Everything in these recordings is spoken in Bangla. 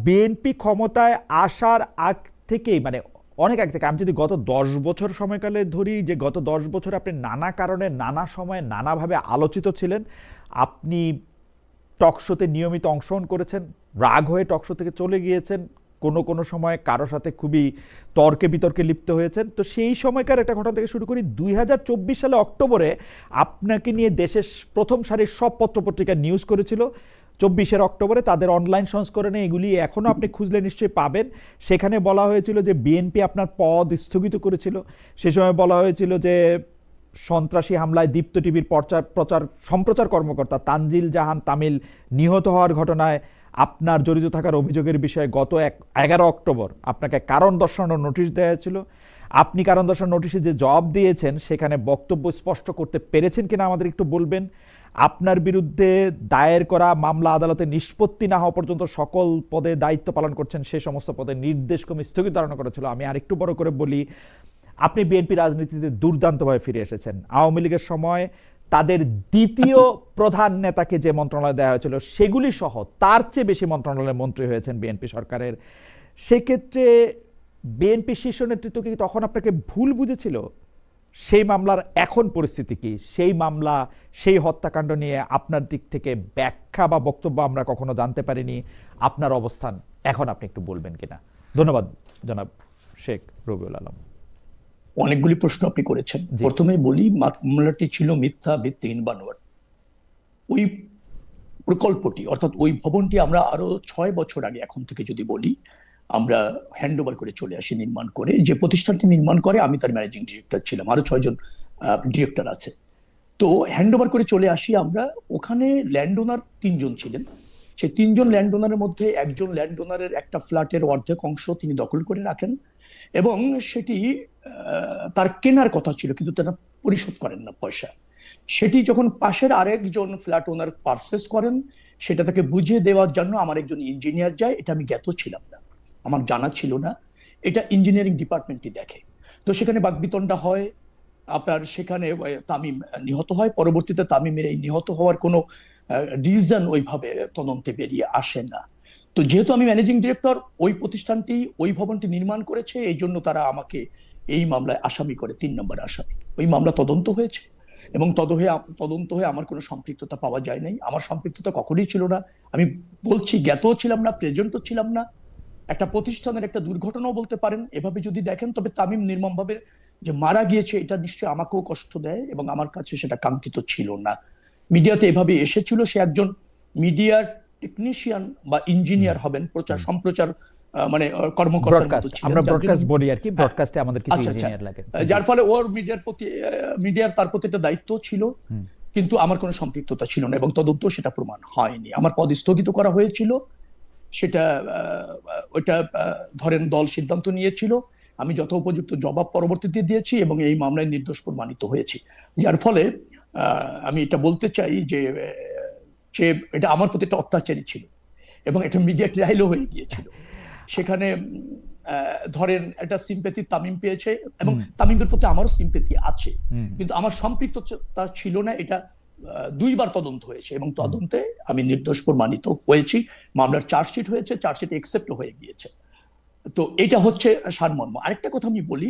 বিএনপি ক্ষমতায় আসার আগ থেকেই, মানে অনেক আগ থেকে, আমি যদি গত 10 বছর সময়কালে ধরি, যে গত 10 বছর আপনি নানা কারণে নানা সময়ে নানাভাবে আলোচিত ছিলেন। আপনি টকশোতে নিয়মিত অংশগ্রহণ করেছেন, রাগ হয়ে টকশো থেকে চলে গিয়েছেন, কোনো কোনো সময় কারো সাথে খুবই তর্কে বিতর্কে লিপ্ত হয়েছেন। তো সেই সময়কার একটা ঘটনা থেকে শুরু করি। 2024 সালে অক্টোবরে আপনাকে নিয়ে দেশের প্রথম সারির সব পত্রপত্রিকা নিউজ করেছিল। 24 অক্টোবরে তাদের অনলাইন সংস্করণে এগুলি এখনও আপনি খুঁজলে নিশ্চয়ই পাবেন। সেখানে বলা হয়েছিল যে বিএনপি আপনার পদ স্থগিত করেছিল। সে সময় বলা হয়েছিল যে সন্ত্রাসী হামলায় দীপ্ত টিভির সম্প্রচার কর্মকর্তা তানজিল জাহান তামিল নিহত হওয়ার ঘটনায় আপনার জড়িত থাকার অভিযোগের বিষয়ে গত 11 অক্টোবর আপনাকে কারণ দর্শানোর নোটিশ দেওয়া হয়েছিল। আপনি কারণ দর্শানোর নোটিশে যে জবাব দিয়েছেন সেখানে বক্তব্য স্পষ্ট করতে পেরেছেন কিনা আমাদের একটু বলবেন। আপনার বিরুদ্ধে দায়ের করা মামলা আদালতে নিষ্পত্তি না হওয়া পর্যন্ত সকল পদে দায়িত্ব পালন করছেন, সে সমস্ত পদে নির্দেশক্রমে স্থগিত ধারণা করেছিল। আমি আরেকটু বড় করে বলি, আপনি বিএনপি রাজনীতিতে দুর্দান্তভাবে ফিরে এসেছেন। আওয়ামী লীগের সময় তাদের দ্বিতীয় প্রধান নেতাকে যে মন্ত্রণালয় দেওয়া হয়েছিল সেগুলি সহ তার চেয়ে বেশি মন্ত্রণালয়ের মন্ত্রী হয়েছেন বিএনপি সরকারের। সেক্ষেত্রে বিএনপি শীর্ষ নেতৃত্ব কি তখন আপনাকে ভুল বুঝেছিল? সেই মামলার এখন পরিস্থিতি কি? সেই মামলা, সেই হত্যাকাণ্ড নিয়ে আপনার দিক থেকে ব্যাখ্যা বা বক্তব্য আমরা কখনো জানতে পারিনি। আপনার অবস্থান এখন আপনি একটু বলবেন কিনা? ধন্যবাদ জনাব শেখ রবিউল আলম। অনেকগুলি প্রশ্ন আপনি করেছেন। প্রথমে বলি, মামলাটি ছিল মিথ্যা, ভিত্তিহীন, বানোয়াট। ওই প্রকল্পটি, অর্থাৎ ওই ভবনটি আমরা আরো 6 বছর আগে, এখন থেকে যদি বলি, আমরা হ্যান্ড ওভার করে চলে আসি নির্মাণ করে। যে প্রতিষ্ঠানটি নির্মাণ করে আমি তার ম্যানেজিং ডিরেক্টর ছিলাম, আরো 6 জন ডিরেক্টর আছে। তো হ্যান্ড ওভার করে চলে আসি আমরা। ওখানে ল্যান্ড ওনার 3 জন ছিলেন। সেই 3 জন ল্যান্ড ওনারের মধ্যে একজন ল্যান্ড ওনারের একটা ফ্ল্যাটের অর্ধেক অংশ তিনি দখল করে রাখেন এবং সেটি তার কেনার কথা ছিল, কিন্তু তারা পরিশোধ করেন না পয়সা। সেটি যখন পাশের আরেকজন ফ্ল্যাট ওনার পারচেস করেন, সেটা তাকে বুঝিয়ে দেওয়ার জন্য আমার একজন ইঞ্জিনিয়ার যায়। এটা আমি জ্ঞাত ছিলাম না, আমার জানা ছিল না। এটা ইঞ্জিনিয়ারিং ডিপার্টমেন্টই দেখে। তো সেখানে বাকবিতণ্ডা হয় আপনার। সেখানে তামিম নিহত হয়। পরবর্তীতে তামিমের এই নিহত হওয়ার কোনো রিজন ওইভাবে তদন্তে বেরিয়ে আসে না। তো যেহেতু আমি ম্যানেজিং ডিরেক্টর, ওই প্রতিষ্ঠানটি ওই ভবনটি নির্মাণ করেছে, এই জন্য তারা আমাকে এই মামলায় আসামি করে, 3 নম্বর আসামি। ওই মামলা তদন্ত হয়েছে এবং তদন্ত হয়ে আমার কোনো সম্পৃক্ততা পাওয়া যায় নাই। আমার সম্পৃক্ততা কখনোই ছিল না। আমি বলছি, জ্ঞাতও ছিলাম না, প্রেজেন্টও ছিলাম না। একটা প্রতিষ্ঠানের একটা দুর্ঘটনাও বলতে পারেন এভাবে যদি দেখেন। তবে তামিম নির্মমভাবে যে মারা গিয়েছে, এটা নিশ্চয়ই আমাকেও কষ্ট দেয় এবং আমার কাছে সেটা কাঙ্ক্ষিত ছিল না। মিডিয়াতে এভাবে এসেছিল, সে একজন মিডিয়ার টেকনিশিয়ান বা ইঞ্জিনিয়ার হবেন, প্রচার সম্প্রচার মানে কর্মকর্তার মতো ছিলেন। আমরা ব্রডকাস্ট বলি আর কি, ব্রডকাস্টে আমাদের কিছু ইঞ্জিনিয়ার লাগে, যার ফলে ওর মিডিয়ার তার প্রতি একটা দায়িত্ব ছিল, কিন্তু আমার কোনো সম্পৃক্ততা ছিল না এবং তদন্ত সেটা প্রমাণ হয়নি। আমার পদ স্থগিত করা হয়েছিল, সেটা ওইটা ধরেন দল সিদ্ধান্ত নিয়েছিল। আমি যথোপযুক্ত জবাব পরবর্তীতে দিয়েছি এবং এই মামলায় নির্দোষ প্রমাণিত হয়েছি। যার ফলে আমি এটা বলতে চাই যে এটা আমার প্রতি একটা অত্যাচারী ছিল এবং এটা মিডিয়া ট্রায়ালও হয়ে গিয়েছিল। সেখানে ধরেন একটা সিম্পেথি তামিম পেয়েছে এবং তামিমের প্রতি আমারও সিম্পেথি আছে, কিন্তু আমার সম্পৃক্ততা ছিল না। এটা 2 বার তদন্ত হয়েছে এবং তদন্তে আমি নির্দোষ প্রমাণিত হয়েছি। মামলার চার্জশিট হয়েছে, চার্জশিট একসেপ্ট হয়ে গিয়েছে। তো এটা হচ্ছে সারমর্ম। আরেকটা কথা আমি বলি,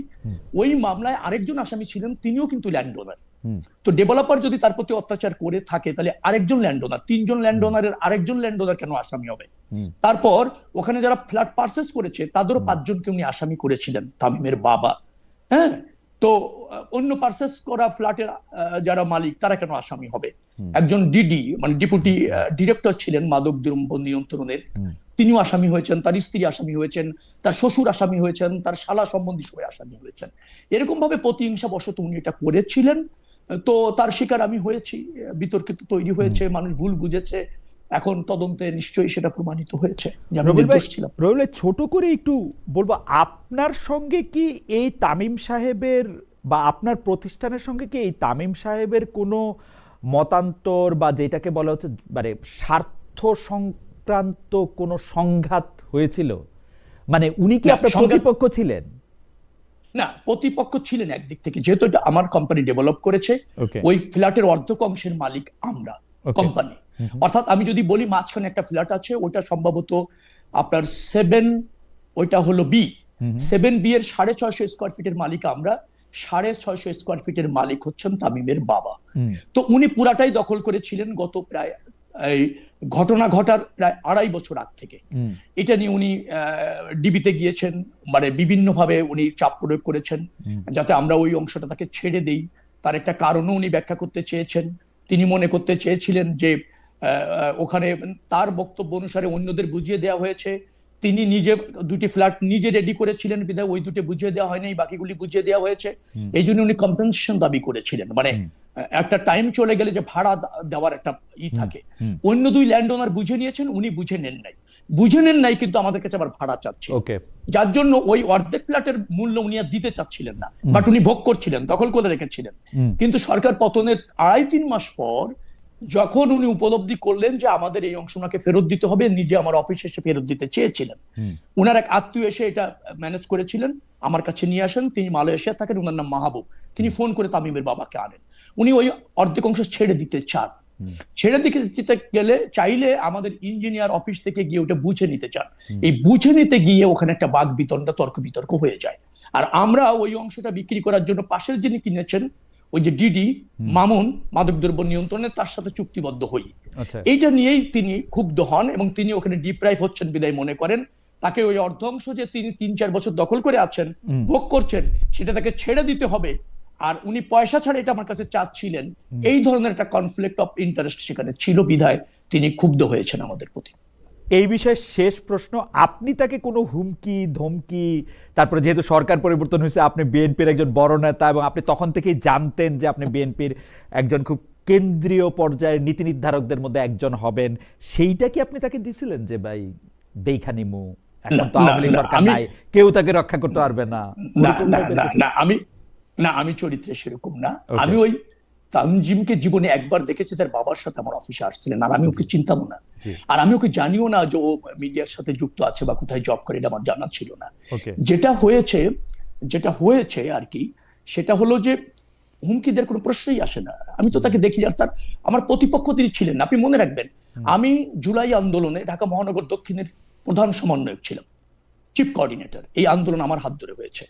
ওই মামলায় আরেকজন আসামি ছিলেন, তিনিও কিন্তু ল্যান্ড ওনার। তো ডেভেলপার যদি তার প্রতি অত্যাচার করে থাকে, তাহলে আরেকজন ল্যান্ড ওনার, 3 জন ল্যান্ড ওনারের আরেকজন ল্যান্ড ওনার কেন আসামি হবে? তারপর ওখানে যারা ফ্ল্যাট পারচেস করেছে তাদেরও 5 জনকে উনি আসামি করেছিলেন, তামিমের বাবা। হ্যাঁ, তো অন্য পারচেস করা ফ্ল্যাটের যারা মালিক তারা কেন আসামি হবে? একজন ডিডি মানে ডেপুটি ডিরেক্টর ছিলেন মাদক দ্রব্য নিয়ন্ত্রণের, তিনিও আসামি হয়েছেন, তার স্ত্রী আসামি হয়েছেন, তার শ্বশুর আসামি হয়েছেন, তার শালা সম্বন্ধী সবাই আসামি হয়েছেন। এরকম ভাবে প্রতিহিংসা বশত উনি এটা করেছিলেন। তো তার শিকার আমি হয়েছি, বিতর্কিত তৈরি হয়েছে, মানুষ ভুল বুঝেছে। এখন তদন্তে নিশ্চয়ই সেটা প্রমাণিত হয়েছে। রবিউল, ছোট করে একটু বলবো, আপনার সঙ্গে কি এই তামিম সাহেবের বা আপনার প্রতিষ্ঠানের সঙ্গে কি এই তামিম সাহেবের কোনো মতান্তর বা যেটাকে বলা হচ্ছে মানে স্বার্থ সংক্রান্ত কোনো সংঘাত হয়েছিল? মানে উনি কি আপনার প্রতিপক্ষ ছিলেন? না, প্রতিপক্ষ ছিলেন একদিক থেকে, যেহেতু এটা আমার কোম্পানি ডেভেলপ করেছে। ওই ফ্ল্যাটের অর্ধেক অংশের মালিক আমরা, কোম্পানি। অর্থাৎ আমি যদি বলি মাঝখানে একটা ফ্ল্যাট আছে, ওটা সম্ভবত আপনার 7, ওইটা হলো বি, 7B এর 650 স্কোয়ার ফিটের মালিক আমরা, 650 স্কোয়ার ফিটের মালিক হচ্ছেন তামিমের বাবা। তো উনি পুরাটাই দখল করেছিলেন গত প্রায় এই ঘটনা ঘটার প্রায় 2.5 বছর আগ থেকে। এটা নিয়ে উনি ডিবিতে গিয়েছেন, মানে বিভিন্ন ভাবে উনি চাপ প্রয়োগ করেছেন যাতে আমরা ওই অংশটা তাকে ছেড়ে দেই। তার একটা কারণও উনি ব্যাখ্যা করতে চেয়েছেন। তিনি মনে করতে চেয়েছিলেন যে ওখানে তার বক্তব্য অনুসারে অন্যদের বুঝিয়ে দেওয়া হয়েছে, তিনি নিজে 2টি ফ্ল্যাট নিজে রেডি করেছিলেন, বিধায় ওই 2টি বুঝিয়ে দেওয়া হয়নি, বাকিগুলি বুঝিয়ে দেওয়া হয়েছে। এই জন্য উনি কম্পেনসেশন দাবি করেছিলেন, মানে একটা টাইম চলে গেলে যে ভাড়া দেওয়ার একটা থাকে। অন্য 2 ল্যান্ড ওনার বুঝে নিয়েছেন, উনি বুঝে নেন নাই, কিন্তু আমাদের কাছে আবার ভাড়া চাচ্ছে, যার জন্য ওই অর্ধেক ফ্ল্যাটের মূল্য উনি আর দিতে চাচ্ছিলেন না, বাট উনি ভোগ করছিলেন, দখল করে রেখেছিলেন। কিন্তু সরকার পতনের 2.5-3 মাস পর যখন উনি উপলব্ধি করলেন যে আমাদের এই অংশ ওনাকে ফেরত দিতে হবে, নিজে আমার অফিসে এসে ফেরত দিতে চেয়েছিলেন। উনার এক আত্মীয় এসে এটা ম্যানেজ করেছিলেন, আমার কাছে নিয়ে আসেন। তিনি মালয়েশিয়া থাকেন, ওনার নাম মাহবুব। তিনি ফোন করে তামিমের বাবাকে আনেন। উনি ওই অর্ধেক অংশ ছেড়ে দিতে চান। ছেড়ে দিতে গেলে চাইলে আমাদের ইঞ্জিনিয়ার অফিস থেকে গিয়ে ওটা বুঝে নিতে চান। এই বুঝে নিতে গিয়ে ওখানে একটা বাক বিতণ্ডা, তর্ক বিতর্ক হয়ে যায়। আর আমরা ওই অংশটা বিক্রি করার জন্য পাশের যিনি কিনেছেন, ওই যে ডিডি মামুন, মাদকদ্রব্য নিয়ন্ত্রণে, তার সাথে চুক্তিবদ্ধ হই। এইটা নিয়েই তিনি ক্ষুব্ধ হন এবং তিনি ওখানে ডিপ্রাইভ হচ্ছেন বিদায় মনে করেন তাকে ওই অর্ধ অংশ যে তিনি 3-4 বছর দখল করে আছেন, ভোগ করছেন, সেটা তাকে ছেড়ে দিতে হবে। আর উনি পয়সা ছাড়া এটা আমার কাছে চাচ্ছিলেন। এই ধরনের একটা কনফ্লিক্ট অফ ইন্টারেস্ট সেখানে ছিল, বিধায় তিনি ক্ষুব্ধ হয়েছেন আমাদের প্রতি। এই বিষয়ে শেষ প্রশ্ন, আপনি তাকে কোনো হুমকি ধমকি, তারপরে যেহেতু সরকার পরিবর্তন হয়েছে, আপনি বিএনপির একজন বড় নেতা এবং আপনি তখন থেকেই জানতেন যে আপনি বিএনপির একজন খুব কেন্দ্রীয় পর্যায়ের নীতি নির্ধারকদের মধ্যে একজন হবেন, সেইটা কি আপনি তাকে দিছিলেন যে ভাই দেখা নিমু, এখন তো আওয়ামী লীগ সরকার নাই, কেউ তাকে রক্ষা করতে পারবে না? আমি চরিত্রে সেরকম না। আমি ওই তানজিমকে জীবনে একবার দেখেছি, তার বাবার সাথে আমার অফিসে আসছিলেন, আর আমি ওকে চিনতাম না, আর আমি ওকে জানিও না যে ও মিডিয়ার সাথে যুক্ত আছে বা কোথায় জব করে, এটা আমার জানা ছিল না। যেটা হয়েছে আর কি, সেটা হলো যে হুমকিদের কোনো প্রশ্নই আসে না। আমি তো তাকে দেখি, আর তার আমার প্রতিপক্ষ তিনি ছিলেন। আপনি মনে রাখবেন, আমি জুলাই আন্দোলনে ঢাকা মহানগর দক্ষিণের প্রধান সমন্বয়ক ছিলাম, চিফ কোঅর্ডিনেটর। এই আন্দোলন আমার হাত ধরে হয়েছে।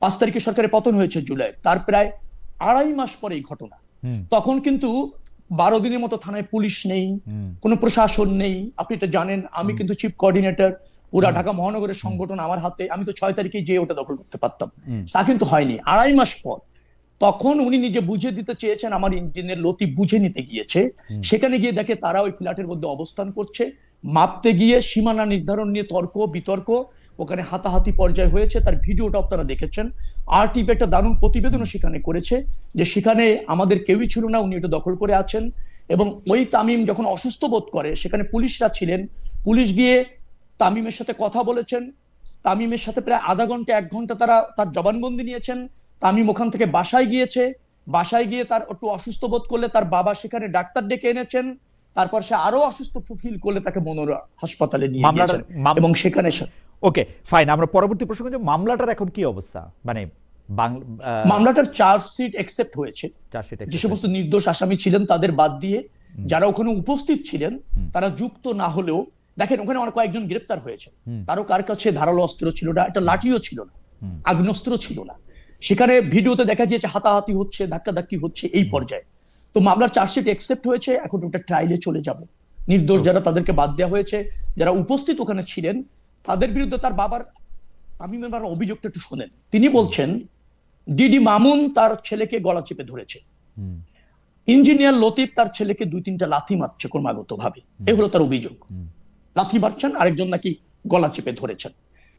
5 তারিখে সরকারের পতন হয়েছে জুলাই, তার প্রায় 2.5 মাস পরে এই ঘটনা। তখন কিন্তু 12 দিনের মতো থানায় পুলিশ নেই, কোনো প্রশাসন নেই। আপনি এটা জানেন, আমি কিন্তু চিফ কোঅর্ডিনেটর, পুরা ঢাকা মহানগরের সংগঠন আমার হাতে। আমি তো 6 তারিখে যে ওটা দখল করতে পারতাম, তা কিন্তু হয়নি। 2.5 মাস পর তখন উনি নিজে বুঝে দিতে চেয়েছেন, আমার ইঞ্জিনের লতি বুঝে নিতে গিয়েছে। সেখানে গিয়ে দেখে তারা ওই ফ্ল্যাটের মধ্যে অবস্থান করছে। মাপতে গিয়ে সীমানা নির্ধারণ নিয়ে তর্ক বিতর্ক, ওখানে হাতাহাতি পর্যায়ে হয়েছে। তার ভিডিওটা আপনারা দেখেছেন। আরটিভি একটা দারুণ প্রতিবেদনও সেখানে করেছে যে সেখানে আমাদের কেউই ছিল না, উনি এটা দখল করে আছেন। এবং ওই তামিম যখন অসুস্থ বোধ করে, সেখানে পুলিশরা ছিলেন। পুলিশ গিয়ে তামিমের সাথে কথা বলেছেন। তামিমের সাথে প্রায় আধা ঘন্টা 1 ঘন্টা তারা তার জবানবন্দি নিয়েছেন। তামিম ওখান থেকে বাসায় গিয়েছে। বাসায় গিয়ে তার একটু অসুস্থ বোধ করলে তার বাবা সেখানে ডাক্তার ডেকে এনেছেন। তারপর সে আরো অসুস্থ ফিল করলে তাকে মনোরা হাসপাতালে নিয়ে গিয়েছেন এবং সেখানে ওকে ফাইন। আমরা পরবর্তী প্রশ্ন, যে মামলাটার এখন কি অবস্থা? মানে মামলাটার চার্জশিট অ্যাকসেপ্ট হয়েছে। যে সমস্ত নির্দোষ আসামি ছিলেন তাদের বাদ দিয়ে যারা ওখানে উপস্থিত ছিলেন, তারা যুক্ত না হলেও, দেখেন ওখানে অনেক কয়েকজন গ্রেপ্তার হয়েছে। তারও কার কাছে ধারালো অস্ত্র ছিল না, একটা লাঠিও ছিল না, আগ্নেয়াস্ত্র ছিল না। সেখানে ভিডিওতে দেখা গিয়েছে হাতাহাতি হচ্ছে, ধাক্কাধাক্কি হচ্ছে, এই পর্যায়ে। তো মামলার চার্জশিট অ্যাকসেপ্ট হয়েছে, এখন ওটা ট্রায়ালে চলে যাবে। নির্দোষ যারা, তাদেরকে বাদ দেওয়া হয়েছে। যারা উপস্থিত ওখানে ছিলেন তাদের বিরুদ্ধে তার বাবার, তামিমের বাবার অভিযোগটা একটু শোনেন। তিনি বলছেন ডিডি মামুন তার ছেলেকে গলা চেপে ধরেছে, ইঞ্জিনিয়ার লতিফ তার ছেলেকে 2-3টা লাথি মারছে ক্রমাগত ভাবে, এই হলো তার অভিযোগ। লাথি মারছেন, আরেকজন নাকি গলা চেপে ধরেছেন।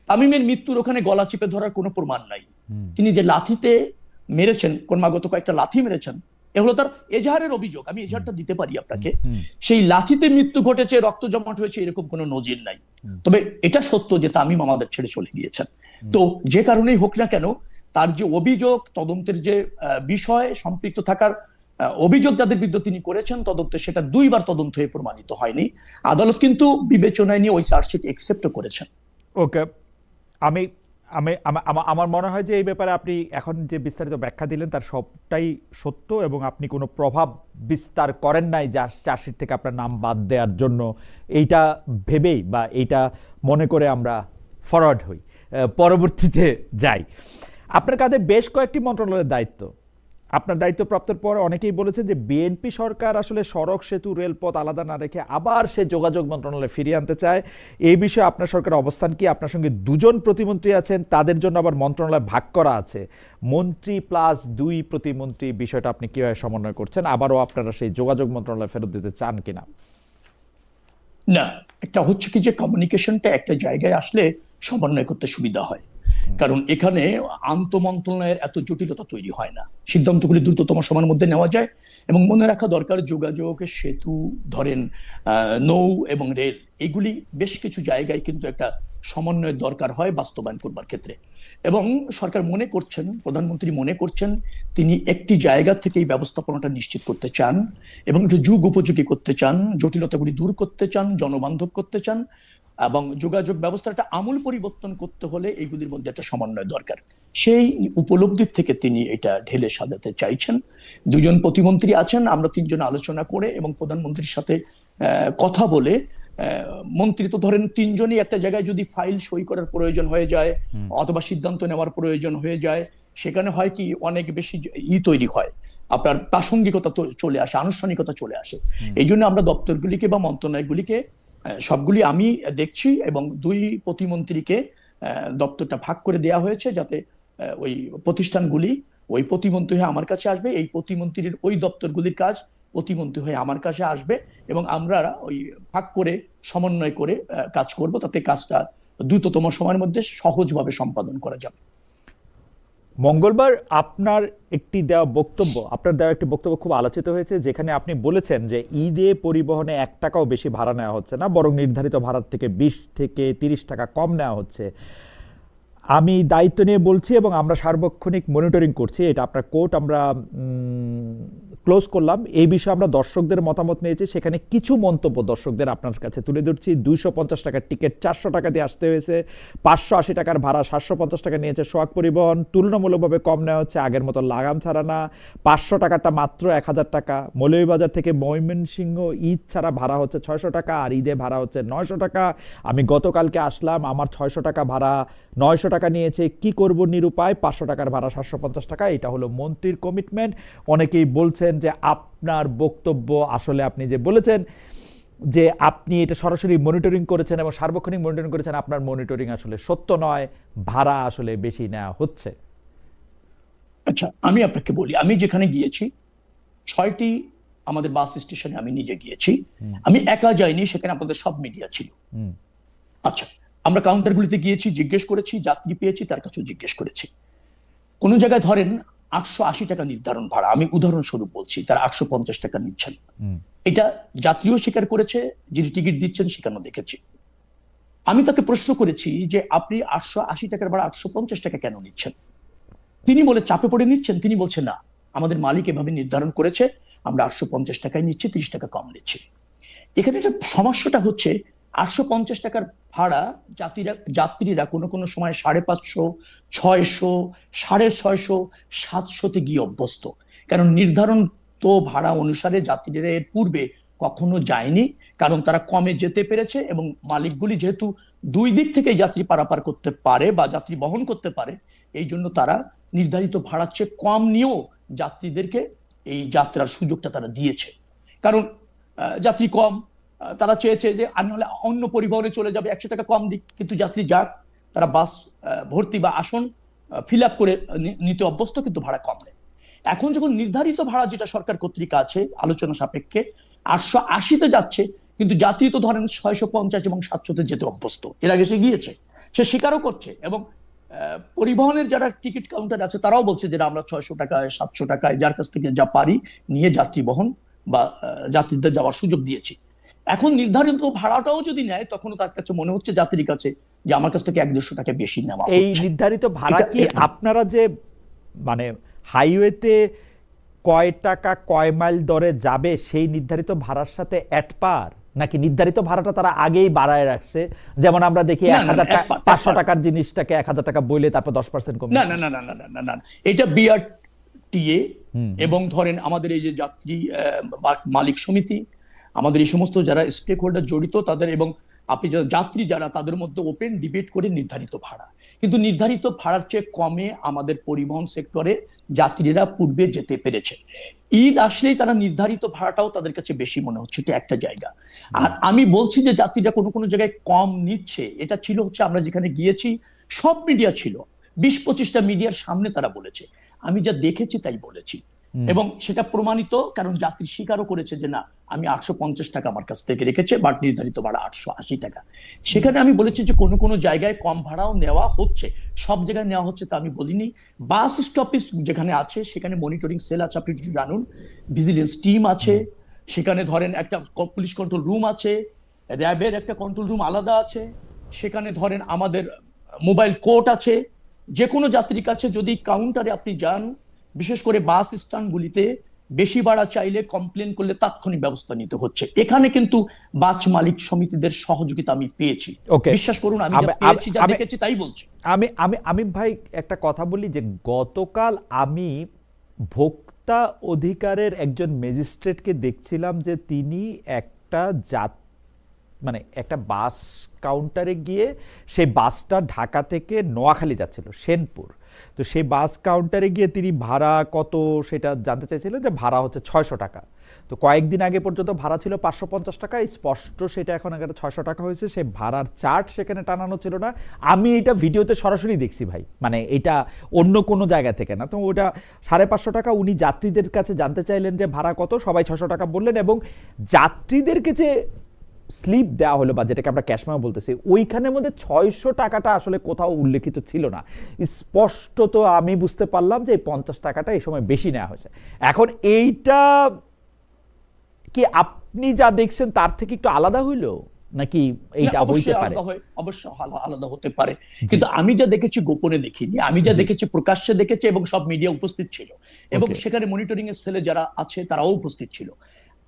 তামিমের মৃত্যুর ওখানে গলা চেপে ধরার কোনো প্রমাণ নাই। তিনি যে লাথিতে মেরেছেন, ক্রমাগত কয়েকটা লাথি মেরেছেন, এগুলো তার এজাহারের অভিযোগ। আমি এজাহারটা দিতে পারি আপনাকে। সেই লাথিতে মৃত্যু ঘটেছে, রক্ত জমাট হয়েছে, এরকম কোনো নজির নাই। তবে এটা সত্য যে তামিম আমাদের ছেড়ে চলে গিয়েছেন। তো যে কারণেই হোক না কেন, তার যে অভিযোগ, তদন্তের যে বিষয়, সম্পৃক্ত থাকার অভিযোগ যাদের বিরুদ্ধে তিনি করেছেন তদন্তে, সেটা 2 বার তদন্ত হয়ে প্রমাণিত হয়নি। আদালত কিন্তু বিবেচনায় নিয়ে ওই চার্জশিট অ্যাকসেপ্ট করেছেন। ওকে, আমি আমার মনে হয় যে এই ব্যাপারে আপনি এখন যে বিস্তারিত ব্যাখ্যা দিলেন তার সবটাই সত্য, এবং আপনি কোনো প্রভাব বিস্তার করেন নাই যে চার্জশিট থেকে আপনার নাম বাদ দেওয়ার জন্য। এইটা ভেবেই বা এইটা মনে করে আমরা ফরওয়ার্ড হই, পরবর্তীতে যাই। আপনার কাঁধে বেশ কয়েকটি মন্ত্রণালয়ের দায়িত্ব। আপনার দায়িত্বপ্রাপ্তের পর অনেকেই বলেছেন যে বিএনপি সরকার আসলে সড়ক, সেতু, রেলপথ আলাদা না রেখে আবার সে যোগাযোগ মন্ত্রণালয়ে ফিরিয়ে আনতে চায়। এই বিষয়ে আপনার সরকারের অবস্থান কি? আপনার সঙ্গে দুজন প্রতিমন্ত্রী আছেন, তাদের জন্য আবার মন্ত্রণালয় ভাগ করা আছে। মন্ত্রী প্লাস 2 প্রতিমন্ত্রী, বিষয়টা আপনি কিভাবে সমন্বয় করছেন? আবারও আপনারা সেই যোগাযোগ মন্ত্রণালয় ফেরত দিতে চান কিনা? না, একটা হচ্ছে কি যে কমিউনিকেশনটা একটা জায়গায় আসলে সমন্বয় করতে সুবিধা হয়, কারণ এখানে আন্তঃমন্ত্রণালয়ের এত জটিলতা তৈরি হয় না, সিদ্ধান্তগুলি দ্রুততম সময়ের মধ্যে নেওয়া যায়। এবং মনে রাখা দরকার, যোগাযোগ, সেতু, ধরেন নৌ এবং রেল, এগুলি বেশ কিছু জায়গায় কিন্তু একটা সমন্বয়ের দরকার হয় বাস্তবায়ন করবার ক্ষেত্রে। এবং সরকার মনে করছেন, প্রধানমন্ত্রী মনে করছেন, তিনি একটি জায়গা থেকে এই ব্যবস্থাপনাটা নিশ্চিত করতে চান এবং একটু যুগ উপযোগী করতে চান, জটিলতাগুলি দূর করতে চান, জনবান্ধব করতে চান। এবং যোগাযোগ ব্যবস্থাটা আমূল পরিবর্তন করতে হলে এইগুলির মধ্যে একটা সমন্বয় দরকার। সেই উপলব্ধির থেকে তিনি এটা ঢেলে সাজাতে চাইছেন। দুজন প্রতিমন্ত্রী আছেন, আমরা তিনজন আলোচনা করে এবং প্রধানমন্ত্রীর সাথে কথা বলে, মন্ত্রী তো ধরেন তিনজনই একটা জায়গায় যদি ফাইল সই করার প্রয়োজন হয়ে যায় অথবা সিদ্ধান্ত নেওয়ার প্রয়োজন হয়ে যায়, সেখানে হয় কি অনেক বেশি তৈরি হয়, আপনার প্রাসঙ্গিকতা চলে আসে, আনুষ্ঠানিকতা চলে আসে। এই জন্য আমরা দপ্তরগুলিকে বা মন্ত্রণালয়গুলিকে সবগুলি আমি দেখছি এবং 2 প্রতিমন্ত্রীকে দপ্তরটা ভাগ করে দেওয়া হয়েছে, যাতে ওই প্রতিষ্ঠানগুলি ওই প্রতিমন্ত্রী হয়ে আমার কাছে আসবে, এই প্রতিমন্ত্রীর ওই দপ্তরগুলির কাজ প্রতিমন্ত্রী হয়ে আমার কাছে আসবে, এবং আমরা ওই ভাগ করে সমন্বয় করে কাজ করব, তাতে কাজটা দ্রুততম সময়ের মধ্যে সহজভাবে সম্পাদন করা যাবে। মঙ্গলবার আপনার একটি বক্তব্য খুব আলোচিত হয়েছে, যেখানে আপনি বলেছেন যে ঈদে পরিবহনে 1 টাকাও বেশি ভাড়া নেওয়া হচ্ছে না, বরং নির্ধারিত ভাড়ার থেকে 20 থেকে 30 টাকা কম নেওয়া হচ্ছে। আমি দায়িত্ব নিয়ে বলছি এবং আমরা সার্বক্ষণিক মনিটরিং করছি, এটা আপনার কোর্ট আমরা ক্লোজ করলাম। এই বিষয়ে আমরা দর্শকদের মতামত নিয়েছি, সেখানে কিছু মন্তব্য দর্শকদের আপনার কাছে তুলে ধরছি। 250 টাকার টিকিট 400 টাকা দিয়ে আসতে হয়েছে, 580 টাকার ভাড়া 750 টাকা নিয়েছে সোহাগ পরিবহন, তুলনামূলকভাবে কম নেওয়া হচ্ছে, আগের মতো লাগাম ছাড়া না। 500 টাকাটা মাত্র 1000 টাকা। মৌলভীবাজার থেকে ময়মনসিংহ ঈদ ছাড়া ভাড়া হচ্ছে 600 টাকা, আর ঈদে ভাড়া হচ্ছে 900 টাকা। আমি গতকালকে আসলাম, আমার 600 টাকা ভাড়া 900 টাকা নিয়েছে। কি করব নিরুপায়, 500 টাকার ভাড়া 750 টাকা। এটা হলো মন্ত্রীর কমিটমেন্ট। অনেকেই বলছেন যে আপনার বক্তব্য, আসলে আপনি যে বলেছেন যে আপনি এটা সরাসরি মনিটরিং করেছেন এবং সার্বক্ষণিক মনিটরিং করেছেন, আপনার মনিটরিং আসলে সত্য নয়, ভাড়া আসলে বেশি নেওয়া হচ্ছে। আচ্ছা, আমি আপনাকে বলি, আমি যেখানে গিয়েছি 6টি আমাদের বাস স্টেশনে আমি নিজে গিয়েছি, আমি একা যাইনি, সেখানে আপনাদের সব মিডিয়া ছিল। আচ্ছা, আমরা কাউন্টারগুলিতে গিয়েছি, জিজ্ঞেস করেছি, যাত্রী পেয়েছি তার কাছেও জিজ্ঞেস করেছি। কোন জায়গায় ধরেন 880 টাকা নির্ধারণ ভাড়া, আমি উদাহরণস্বরূপ বলছি, তারা 850 টাকা নিচ্ছেন। এটা যাত্রীও স্বীকার করেছে, যিনি টিকিট দিচ্ছেন সেখানেও দেখেছি। আমি তাকে প্রশ্ন করেছি যে আপনি 880 টাকার ভাড়া 850 টাকা কেন নিচ্ছেন? তিনি বলে চাপে পড়ে নিচ্ছেন। তিনি বলছে না, আমাদের মালিক এভাবে নির্ধারণ করেছে, আমরা 850 টাকায় নিচ্ছি, 30 টাকা কম নিচ্ছি। এখানে একটা সমস্যাটা হচ্ছে, 850 টাকার ভাড়া যাত্রীরা কোনো কোনো সময় 550, 600, 650, 700-তে গিয়ে অভ্যস্ত, কারণ নির্ধারণ তো ভাড়া অনুসারে যাত্রীরা এর পূর্বে কখনো যায়নি, কারণ তারা কমে যেতে পেরেছে এবং মালিকগুলি যেহেতু 2 দিক থেকে যাত্রী পারাপার করতে পারে বা যাত্রী বহন করতে পারে, এই জন্য তারা নির্ধারিত ভাড়ার চেয়ে কম নিয়েও যাত্রীদেরকে এই যাত্রার সুযোগটা তারা দিয়েছে। কারণ যাত্রী কম, তারা চেয়েছে যে আমি হলে অন্য পরিবহনে চলে যাবে, 100 টাকা কম দিক, কিন্তু যাত্রী যাক, তারা বাস ভর্তি বা আসন ফিল আপ করে নিতে অভ্যস্ত, কিন্তু ভাড়া কম নেয়। এখন যখন নির্ধারিত ভাড়া যেটা সরকার কর্তৃক আছে আলোচনা সাপেক্ষে 880-তে যাচ্ছে, কিন্তু যাত্রী তো ধরেন 650 এবং 700-তে যেতে অভ্যস্ত, এর আগে সে গিয়েছে, সে স্বীকারও করছে। এবং পরিবহনের যারা টিকিট কাউন্টার আছে তারাও বলছে যে আমরা 600 টাকায়, 700 টাকায় যার কাছ থেকে যা পারি নিয়ে যাত্রী বহন বা যাত্রীদের যাওয়ার সুযোগ দিয়েছি। এখন নির্ধারিত ভাড়াটাও যদি নেয়, তখনও তার কাছে মনে হচ্ছে যাত্রীর কাছে যে আমার কাছ থেকে 100-150 টাকা বেশি নেওয়া হচ্ছে। এই নির্ধারিত ভাড়া কি আপনারা যে মানে হাইওয়েতে কয় টাকা কয় মাইল দরে যাবে সেই নির্ধারিত ভাড়ার সাথে অ্যাট পার, নাকি নির্ধারিত ভাড়াটা তারা আগেই বাড়ায় রাখছে? যেমন আমরা দেখি না, 1,000 টাকা, 500 টাকার জিনিসটাকে 1,000 টাকা বইলে তারপর 10% কমে। না না না না না না না না, এটা বিআরটিএ এবং ধরেন আমাদের এই যে যাত্রী মালিক সমিতি, আমাদের এই সমস্ত যারা স্টেক হোল্ডার জড়িত তাদের এবং আপনি যাত্রী যারা তাদের মধ্যে ওপেন ডিবেট করে নির্ধারিত ভাড়া, কিন্তু নির্ধারিত ভাড়ার চেয়ে কমে আমাদের পরিবহন সেক্টরে যাত্রীরা পূর্বে যেতে পেরেছে। ঈদ আসলেই তারা নির্ধারিত ভাড়াটাও তাদের কাছে বেশি মনে হচ্ছে, এটা একটা জায়গা। আর আমি বলছি যে যাত্রীরা কোনো কোনো জায়গায় কম নিচ্ছে, এটা ছিল হচ্ছে আমরা যেখানে গিয়েছি সব মিডিয়া ছিল, 20-25টা মিডিয়ার সামনে তারা বলেছে, আমি যা দেখেছি তাই বলেছি, এবং সেটা প্রমাণিত, কারণ যাত্রী স্বীকারও করেছে যে না আমি 850 টাকা আমার কাছ থেকে রেখেছে, বাট নির্ধারিত ভাড়া 880 টাকা। সেখানে আমি বলেছি যে কোনো কোনো জায়গায় কম ভাড়াও নেওয়া হচ্ছে, সব জায়গায় নেওয়া হচ্ছে তা আমি বলিনি। বাস স্টপেজ যেখানে আছে সেখানে মনিটরিং সেল আছে, আপনি জানুন, ভিজিলেন্স টিম আছে, সেখানে ধরেন একটা পুলিশ কন্ট্রোল রুম আছে, র্যাবের একটা কন্ট্রোল রুম আলাদা আছে, সেখানে ধরেন আমাদের মোবাইল কোর্ট আছে। যে কোনো যাত্রীর কাছে যদি কাউন্টারে আপনি যান, বিশেষ করে বাস স্ট্যান্ডগুলিতে বেশি ভাড়া চাইলে কমপ্লেন করলে তাৎক্ষণিক ব্যবস্থা নিতে হচ্ছে। এখানে কিন্তু বাস মালিক সমিতিদের সহযোগিতা আমি পেয়েছি, বিশ্বাস করুন, আমি যা পেয়েছি যা দেখেছি তাই বলছি। আমি ভাই একটা কথা বলি যে গতকাল আমি ভোক্তা অধিকারের একজন ম্যাজিস্ট্রেটকে দেখছিলাম যে তিনি একটা বাস কাউন্টারে গিয়ে সেই বাসটা ঢাকা থেকে নোয়াখালী যাচ্ছিল সেনপুর, তো সেই বাস কাউন্টারে গিয়ে তিনি ভাড়া কত সেটা জানতে চাইছিলেন, যে ভাড়া হচ্ছে 600 টাকা। তো কয়েকদিন আগে পর্যন্ত ভাড়া ছিল 550 টাকা, স্পষ্ট সেটা এখন একটা 600 টাকা হয়েছে। সে ভাড়ার চার্ট সেখানে টানানো ছিল না, আমি এটা ভিডিওতে সরাসরি দেখছি ভাই, মানে এটা অন্য কোনো জায়গা থেকে না। তো ওটা 550 টাকা, উনি যাত্রীদের কাছে জানতে চাইলেন যে ভাড়া কত, সবাই 600 টাকা বললেন, এবং যাত্রীদেরকে যে স্লিপ দেওয়া হলো বা যেটাকে আমরা ক্যাশমেমো বলতেছি, ওইখানের মধ্যে 600 টাকাটা আসলে কোথাও উল্লেখিত ছিল না। স্পষ্টত আমি বুঝতে পারলাম যে 50 টাকাটা এই সময় বেশি নেওয়া হয়েছে। এখন এইটা কি আপনি যা দেখছেন তার থেকে একটু আলাদা হইলো নাকি এইটা হইতে পারে? অবশ্যই আলাদা হতে পারে, কিন্তু আমি যা দেখেছি গোপনে দেখিনি, আমি যা দেখেছি প্রকাশ্যে দেখেছি, এবং সব মিডিয়া উপস্থিত ছিল, এবং সেখানে মনিটরিং এর সেলে যারা আছে তারাও উপস্থিত ছিল।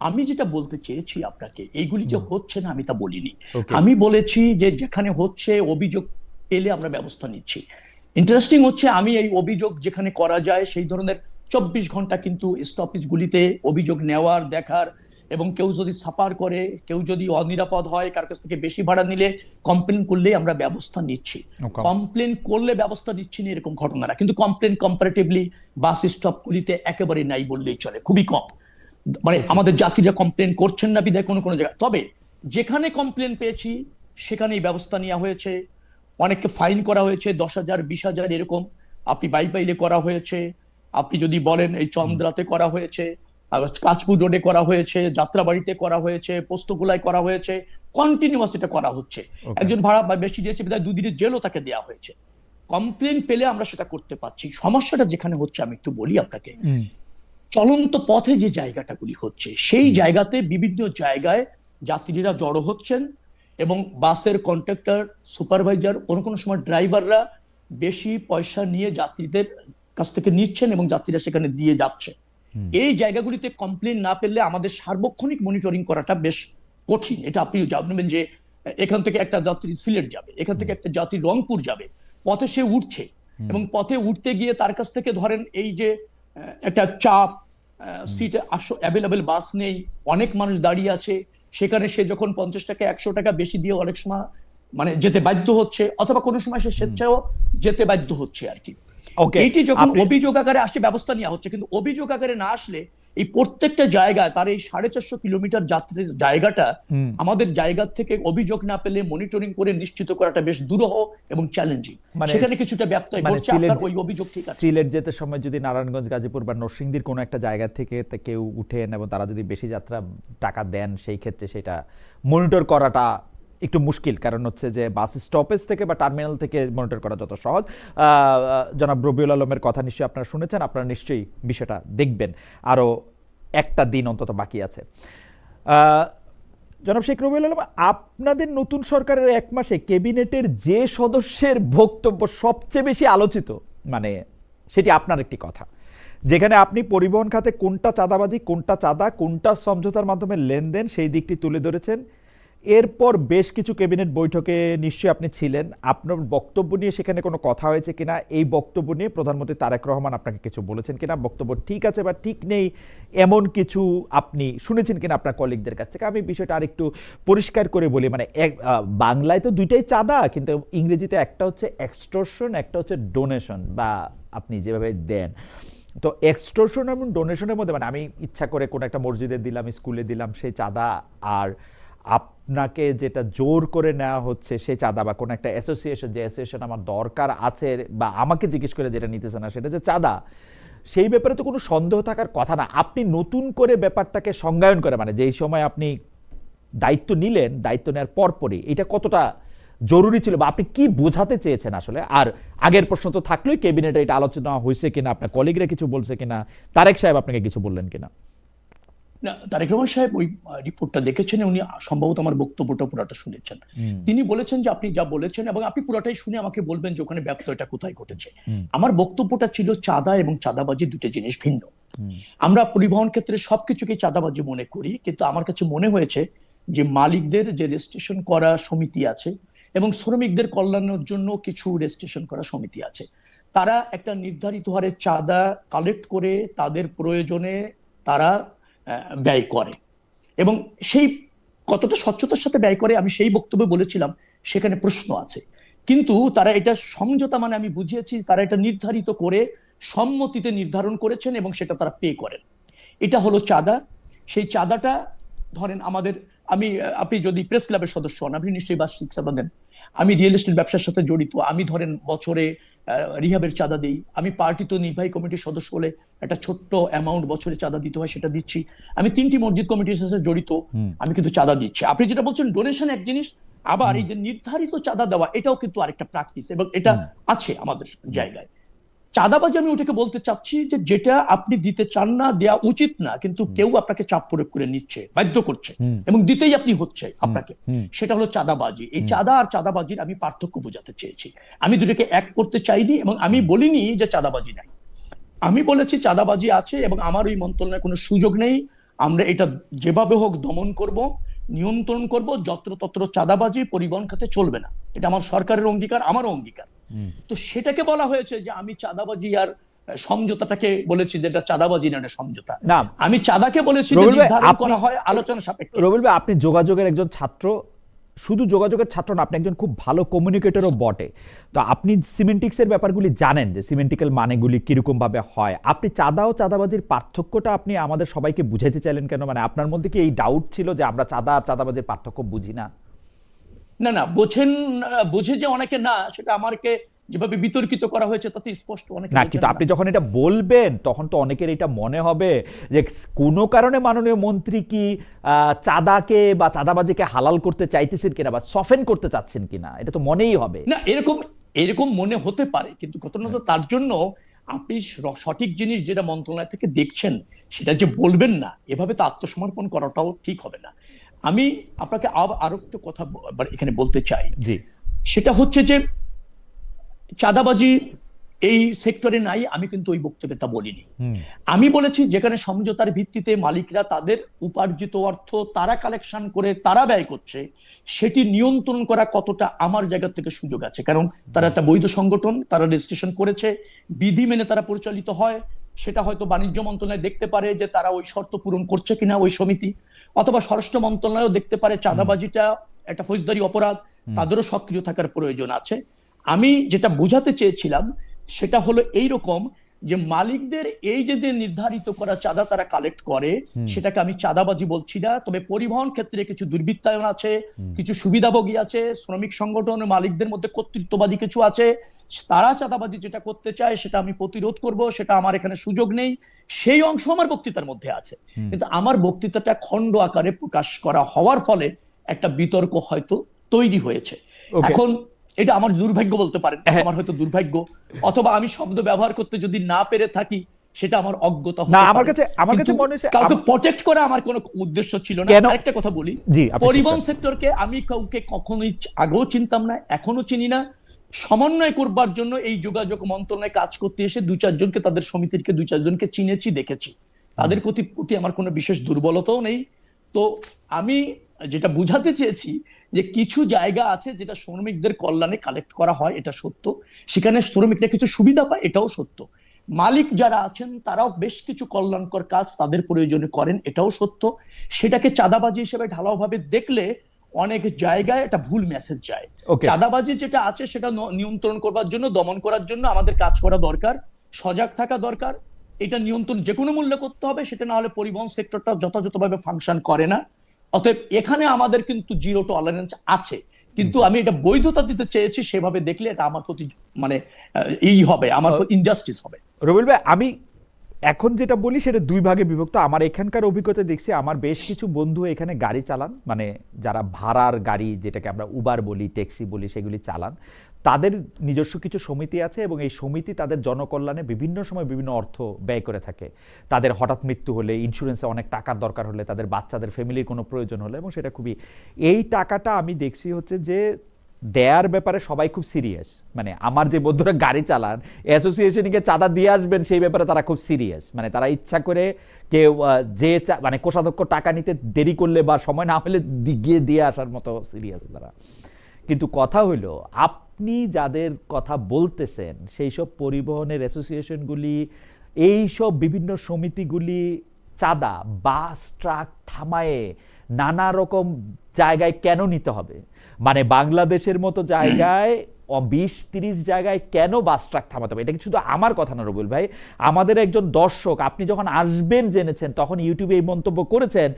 আমি যেটা বলতে চেয়েছি আপনাকে, এইগুলি যে হচ্ছে না আমি তা বলিনি, আমি বলেছি যে যেখানে হচ্ছে অভিযোগ পেলে আমরা ব্যবস্থা নিচ্ছি। ইন্টারেস্টিং হচ্ছে, আমি এই অভিযোগ যেখানে করা যায় সেই ধরনের 24 ঘন্টা কিন্তু স্টপেজগুলিতে অভিযোগ নেওয়ার, দেখার, এবং কেউ যদি সাফার করে, কেউ যদি অনিরাপদ হয়, কার কাছ থেকে বেশি ভাড়া নিলে কমপ্লেন করলে আমরা ব্যবস্থা নিচ্ছি। কমপ্লেন করলে ব্যবস্থা নিচ্ছি না এরকম ঘটনা না, কিন্তু কমপ্লেন কম্পারেটিভলি বাস স্টপগুলিতে একেবারে নাই বললেই চলে, খুবই কম। মানে আমাদের যাত্রীরা কমপ্লেন করছেন না বিধায় কোনো কোনো জায়গায়, তবে যেখানে কমপ্লেন পেয়েছি সেখানেই ব্যবস্থা নেওয়া হয়েছে। অনেককে ফাইন করা হয়েছে, 10,000 20,000 এরকম, আপনি বাইপাইলে করা হয়েছে, আপনি যদি বলেন এই চন্দ্রাতে করা হয়েছে, কাঁচপুর রোডে করা হয়েছে, যাত্রাবাড়িতে করা হয়েছে, পোস্তগোলায় করা হয়েছে, কন্টিনিউয়াস এটা করা হচ্ছে। একজন ভাড়া বেশি দিয়েছে বিধায় 2 দিনের জেলও তাকে দেওয়া হয়েছে। কমপ্লেন পেলে আমরা সেটা করতে পারছি। সমস্যাটা যেখানে হচ্ছে আমি একটু বলি আপনাকে, চলন্ত পথে যে জায়গাটাগুলি হচ্ছে সেই জায়গাতে বিভিন্ন জায়গায় যাত্রীরা জড়ো হচ্ছেন, এবং বাসের কন্ডাক্টর, সুপারভাইজার, কোনো সময় ড্রাইভাররা বেশি পয়সা নিয়ে যাত্রীদের কাছ থেকে নিচ্ছেন এবং যাত্রীরা সেখানে দিয়ে যাচ্ছে। এই জায়গাগুলিতে কমপ্লেন না পেলে আমাদের সার্বক্ষণিক মনিটরিং করাটা বেশ কঠিন। এটা আপনি জানবেন যে এখান থেকে একটা যাত্রী সিলেট যাবে, এখান থেকে একটা যাত্রী রংপুর যাবে, পথে সে উঠছে, এবং পথে উঠতে গিয়ে তার কাছ থেকে ধরেন এই যে একটা চাপ, সিটে অ্যাভেলেবেল বাস নেই, অনেক মানুষ দাঁড়িয়ে আছে, সেখানে সে যখন 50 টাকা 100 টাকা বেশি দিয়ে অনেক সময় মানে যেতে বাধ্য হচ্ছে, অথবা কোনো সময় সে স্বেচ্ছায়ও যেতে বাধ্য হচ্ছে আর কি। এইটি যখন অভিযোগ আকারে আসে ব্যবস্থা নেওয়া হচ্ছে, কিন্তু অভিযোগ আকারে না আসলে এই প্রত্যেকটা জায়গায় তার এই 450 কিলোমিটার যাত্রীর জায়গাটা আমাদের জায়গা থেকে অভিযোগ না পেলে মনিটরিং করে নিশ্চিত করাটা বেশ দুরূহ এবং চ্যালেঞ্জিং। সেখানে কিছুটা ব্যত্যয় ঘটছে। আপনার ওই অভিযোগ ঠিক আছে, সিলেট যেতে সময় যদি নারায়ণগঞ্জ, গাজীপুর বা নরসিংদীর কোনো একটা জায়গা থেকে কেউ উঠেন এবং তারা যদি বেশি যাত্রা টাকা দেন, সেই ক্ষেত্রে সেটা মনিটর করাটা একটু মুশকিল, কারণ হচ্ছে যে বাস স্টপেজ থেকে বা টার্মিনাল থেকে মনিটর করা যত সহজ। জনাব রবিউল আলমের কথা নিশ্চয়ই আপনারা শুনেছেন, আপনারা নিশ্চয়ই বিষয়টা দেখবেন, আরও একটা দিন অন্তত বাকি আছে। জনাব শেখ রবিউল আলম, আপনাদের নতুন সরকারের 1 মাসে ক্যাবিনেটের যে সদস্যের বক্তব্য সবচেয়ে বেশি আলোচিত, মানে সেটি আপনার একটি কথা, যেখানে আপনি পরিবহন খাতে কোনটা চাঁদাবাজি, কোনটা চাঁদা, কোনটা সমঝোতার মাধ্যমে লেনদেন সেই দিকটি তুলে ধরেছেন। এরপর বেশ কিছু ক্যাবিনেট বৈঠকে নিশ্চয়ই আপনি ছিলেন। আপনার বক্তব্য নিয়ে সেখানে কোনো কথা হয়েছে কিনা, এই বক্তব্য নিয়ে প্রধানমন্ত্রী তারেক রহমান আপনাকে কিছু বলেছেন কিনা, বক্তব্য ঠিক আছে বা ঠিক নেই এমন কিছু আপনি শুনেছেন কিনা আপনার কলিগদের কাছ থেকে? আমি বিষয়টা আরেকটু পরিষ্কার করে বলি, মানে বাংলায় তো দুইটাই চাঁদা, কিন্তু ইংরেজিতে একটা হচ্ছে এক্সটর্শন, একটা হচ্ছে ডোনেশন, বা আপনি যেভাবে দেন। তো এক্সটর্শন এবং ডোনেশনের মধ্যে মানে আমি ইচ্ছা করে কোনো একটা মসজিদে দিলাম, স্কুলে দিলাম, সেই চাঁদা, আর আপনাকে যেটা জোর করে নেওয়া হচ্ছে সেই চাঁদা, বা কোনো একটা অ্যাসোসিয়েশন, যে অ্যাসোসিয়েশন আমার দরকার আছে বা আমাকে জিজ্ঞেস করে যেটা নিতেছে না সেটা যে চাঁদা, সেই ব্যাপারে তো কোনো সন্দেহ থাকার কথা না। আপনি নতুন করে ব্যাপারটাকে সংজ্ঞায়ন করে, মানে যেই সময় আপনি দায়িত্ব নিলেন, দায়িত্ব নেওয়ার পরপরই এটা কতটা জরুরি ছিল, বা আপনি কি বোঝাতে চেয়েছেন আসলে? আর আগের প্রশ্ন তো থাকলোই, ক্যাবিনেটে এটা আলোচনা হয়েছে কিনা, আপনার কলিগরা কিছু বলছে কিনা, তারেক সাহেব আপনাকে কিছু বললেন কিনা? না, তারেক রহমান সাহেব ওই রিপোর্টটা দেখেছেন, উনি সম্ভবত আমার বক্তব্যটা পুরাটা শুনেছেন। তিনি বলেছেন যে আপনি যা বলেছেন, এবং আপনি পুরাটাই শুনে আমাকে বলবেন যে ওখানে ব্যত্যয়টা কোথায় ঘটেছে। আমার বক্তব্যটা ছিল চাঁদা এবং চাঁদাবাজি দুটো জিনিস ভিন্ন। আমরা পরিবহন ক্ষেত্রে সবকিছুকে চাঁদাবাজি মনে করি, কিন্তু আমার কাছে মনে হয়েছে যে মালিকদের যে রেজিস্ট্রেশন করা সমিতি আছে এবং শ্রমিকদের কল্যাণের জন্য কিছু রেজিস্ট্রেশন করা সমিতি আছে, তারা একটা নির্ধারিত হারে চাঁদা কালেক্ট করে তাদের প্রয়োজনে তারা ব্যয় করে, এবং সেই কতটা স্বচ্ছতার সাথে ব্যয় করে আমি সেই বক্তব্যে বলেছিলাম সেখানে প্রশ্ন আছে। কিন্তু তারা এটা সমঝোতা মানে আমি বুঝিয়েছি তারা এটা নির্ধারিত করে সম্মতিতে নির্ধারণ করেছেন এবং সেটা তারা পে করেন। এটা হলো চাঁদা। সেই চাঁদাটা ধরেন আমাদের, আপনি যদি প্রেস ক্লাবের সদস্য হন, আপনি নিশ্চয়ই বার্ষিক চাঁদা দেন। আমি রিয়েল এস্টেট ব্যবসার সাথে জড়িত, আমি ধরেন বছরে রিহাবের চাঁদা দিই। আমি পার্টিত নির্বাহী কমিটির সদস্য হলে একটা ছোট্ট অ্যামাউন্ট বছরে চাঁদা দিতে হয়, সেটা দিচ্ছি। আমি 3টি মসজিদ কমিটির সাথে জড়িত, আমি কিন্তু চাঁদা দিচ্ছি। আপনি যেটা বলছেন ডোনেশন এক জিনিস, আবার এই যে নির্ধারিত চাঁদা দেওয়া এটাও কিন্তু আরেকটা প্র্যাকটিস, এবং এটা আছে আমাদের জায়গায়। চাঁদাবাজি আমি ওটাকে বলতে চাচ্ছি যে যেটা আপনি দিতে চান না, দেওয়া উচিত না, কিন্তু কেউ আপনাকে চাপ প্রয়োগ করে নিচ্ছে, বাধ্য করছে, এবং দিতেই আপনি হচ্ছে আপনাকে, সেটা হলো চাঁদাবাজি। এই চাঁদা আর চাঁদাবাজির আমি পার্থক্য বোঝাতে চেয়েছি। আমি দুটোকে এক করতে চাইনি, এবং আমি বলিনি যে চাঁদাবাজি নাই। আমি বলেছি চাঁদাবাজি আছে, এবং আমার ওই মন্ত্রণালয়ে কোনো সুযোগ নেই। আমরা এটা যেভাবে হোক দমন করব, নিয়ন্ত্রণ করব। যত্রতত্র চাঁদাবাজি পরিবহন খাতে চলবে না, এটা আমার সরকারের অঙ্গীকার, আমারও অঙ্গীকার। তো সেটাকে বলা হয়েছে যে আমি চাঁদাবাজি আর সমঝোতাটাকে বলেছি যেটা চাঁদাবাজি না, এটা সমঝোতা। না, আমি চাঁদাকে বলেছি যে নির্ধারণ করা হয় আলোচনা সাপেক্ষে। রবিউল ভাই, আপনি যোগাযোগের একজন ছাত্র, শুধু যোগাযোগের ছাত্র না, আপনি একজন খুব ভালো কমিউনিকেটরও বটে। তো আপনি সিমেন্টিক্সের ব্যাপারগুলি জানেন, যে সিমেন্টিক্যাল মানেগুলি কিরকম ভাবে হয়। আপনি চাঁদা ও চাঁদাবাজির পার্থক্যটা আপনি আমাদের সবাইকে বুঝাইতে চাইলেন কেন? মানে আপনার মধ্যে কি এই ডাউট ছিল যে আমরা চাঁদা আর চাঁদাবাজির পার্থক্য বুঝি না? না না, বোঝেন, বুঝে যে অনেকে না, সেটা আমাকে যেভাবে বিতর্কিত করা হয়েছে তাতে স্পষ্ট অনেকে না, কিন্তু আপনি যখন এটা বলবেন তখন তো অনেকের এটা মনে হবে যে কোনো কারণে মাননীয় মন্ত্রী কি চাঁদাকে বা চাঁদাবাজিকে হালাল করতে চাইতেছেন কিনা, বা সফেন করতে চাচ্ছেন কিনা, এটা তো মনেই হবে। না, এরকম এরকম মনে হতে পারে, কিন্তু ঘটনা তো তার জন্য আপনি সঠিক জিনিস যেটা মন্ত্রণালয় থেকে দেখছেন সেটা যে বলবেন না, এভাবে তো আত্মসমর্পণ করাটাও ঠিক হবে না। আমি আপনাকে আরো একটা কথা এখানে বলতে চাই, জি, সেটা হচ্ছে যে চাঁদাবাজি এই সেক্টরে নাই, আমি কিন্তু ওই বক্তব্যে তা বলিনি। আমি বলেছি যেখানে সমঝোতার ভিত্তিতে মালিকরা তাদের উপার্জিত অর্থ তারা কালেকশন করে তারা ব্যয় করছে, সেটি নিয়ন্ত্রণ করা কতটা আমার জায়গা থেকে সুযোগ আছে, কারণ তারা একটা বৈধ সংগঠন, তারা রেজিস্ট্রেশন করেছে, বিধি মেনে তারা পরিচালিত হয়। সেটা হয়তো বাণিজ্য মন্ত্রণালয় দেখতে পারে যে তারা ওই শর্ত পূরণ করছে কিনা ওই সমিতি, অথবা স্বরাষ্ট্র মন্ত্রণালয় দেখতে পারে চাঁদাবাজিটা একটা ফৌজদারি অপরাধ, তাদেরও সক্রিয় থাকার প্রয়োজন আছে। আমি যেটা বোঝাতে চেয়েছিলাম সেটা হলো এইরকম যে মালিকদের এই যে নির্ধারিত করা চাঁদা তারা কালেক্ট করে, সেটাকে আমি চাঁদাবাজি বলছি না। তবে পরিবহন ক্ষেত্রে কিছু দুর্বৃত্তায়ন আছে, কিছু সুবিধাভোগী আছে, শ্রমিক সংগঠন মালিকদের মধ্যে কর্তৃত্ববাদী কিছু আছে, তারা চাঁদাবাজি যেটা করতে চায় সেটা আমি প্রতিরোধ করব, সেটা আমার এখানে সুযোগ নেই। সেই অংশ আমার বক্তৃতার মধ্যে আছে, কিন্তু আমার বক্তৃতাটা খণ্ড আকারে প্রকাশ করা হওয়ার ফলে একটা বিতর্ক হয়তো তৈরি হয়েছে। এখন এটা আমার দুর্ভাগ্য বলতে পারেন, আমার হয়তো দুর্ভাগ্য, অথবা আমি শব্দ ব্যবহার করতে যদি না পেরে থাকি সেটা আমার অজ্ঞতা না, হতে আমার পারে, কাছে কিন্তু মনে হচ্ছে কাউকে প্রটেক্ট করা আমার কোনো উদ্দেশ্য ছিল না। কেন? আরেকটা কথা বলি, জি, আপনি শেষ পরিবহন করেন। সেক্টরকে আমি কাউকে কখনোই আগেও চিনতাম না, এখনো চিনি না। সমন্বয় করবার জন্য এই যোগাযোগ মন্ত্রণালয়ে কাজ করতে এসে দুই চারজনকে, তাদের সমিতিকে দুই চারজনকে চিনেছি, দেখেছি। তাদের প্রতি আমার কোনো বিশেষ দুর্বলতাও নেই। তো আমি যেটা বুঝাতে চেয়েছি যে কিছু জায়গা আছে যেটা শ্রমিকদের কল্যাণে কালেক্ট করা হয়, এটা সত্য। সেখানে শ্রমিকরা কিছু সুবিধা পায়, এটাও সত্য। মালিক যারা আছেন তারাও বেশ কিছু কল্যাণকর কাজ তাদের প্রয়োজনে করেন, এটাও সত্য। সেটাকে চাঁদাবাজি হিসেবে ঢালাও ভাবে দেখলে অনেক জায়গায় একটা ভুল মেসেজ যায়। ওকে। চাঁদাবাজি যেটা আছে সেটা নিয়ন্ত্রণ করবার জন্য, দমন করার জন্য আমাদের কাজ করা দরকার, সজাগ থাকা দরকার। এটা নিয়ন্ত্রণ যে কোনো মূল্যে করতে হবে, সেটা না হলে পরিবহন সেক্টরটা যথাযথভাবে ফাংশন করে না। অতএব এখানে আমাদের কিন্তু জিরো টলারেন্স আছে, কিন্তু আমি এটা বৈধতা দিতে চেয়েছি। সেভাবে দেখলে এটা আমার প্রতি মানে এই হবে, আমার ইনজাস্টিস হবে। রবিউল ভাই, আমি এখন যেটা বলি সেটা দুই ভাগে বিভক্ত। আমার এখানকার অভিজ্ঞতা দেখছি, আমার বেশ কিছু বন্ধু এখানে গাড়ি চালান, মানে যারা ভাড়ার গাড়ি, যেটাকে আমরা উবার বলি, ট্যাক্সি বলি, সেগুলি চালান। তাদের নিজস্ব কিছু সমিতি আছে এবং এই সমিতি তাদের জনকল্যাণে বিভিন্ন সময় বিভিন্ন অর্থ ব্যয় করে থাকে। তাদের হঠাৎ মৃত্যু হলে, ইন্স্যুরেন্সে অনেক টাকার দরকার হলে, তাদের বাচ্চাদের ফ্যামিলির কোনো প্রয়োজন হলে, এবং সেটা খুবই, এই টাকাটা আমি দেখছি হচ্ছে যে দেয়ার ব্যাপারে সবাই খুব সিরিয়াস। মানে আমার যে বন্ধুরা গাড়ি চালান, অ্যাসোসিয়েশনকে চাঁদা দিয়ে আসবেন সেই ব্যাপারে তারা খুব সিরিয়াস। মানে তারা ইচ্ছা করে কেউ যে মানে কোষাধ্যক্ষ টাকা নিতে দেরি করলে বা সময় না হলে গিয়ে দিয়ে আসার মতো সিরিয়াস তারা। কিন্তু কথা হইলো, আপনি যাদের কথা বলতেছেন সেই সব পরিবহনের অ্যাসোসিয়েশনগুলি, এই সব বিভিন্ন সমিতিগুলি চাঁদা বাস ট্রাক থামায়ে নানা রকম জায়গায় কেন নিতে হবে? মানে বাংলাদেশের মতো জায়গায় 20-30 জায়গায় কেন বাস ট্রাক থামাতে হবে? এটা কি শুধু আমার কথা না রবিউল ভাই, আমাদের একজন দর্শক, আপনি যখন আসবেন জেনেছেন তখন ইউটিউবে এই মন্তব্য করেছেন।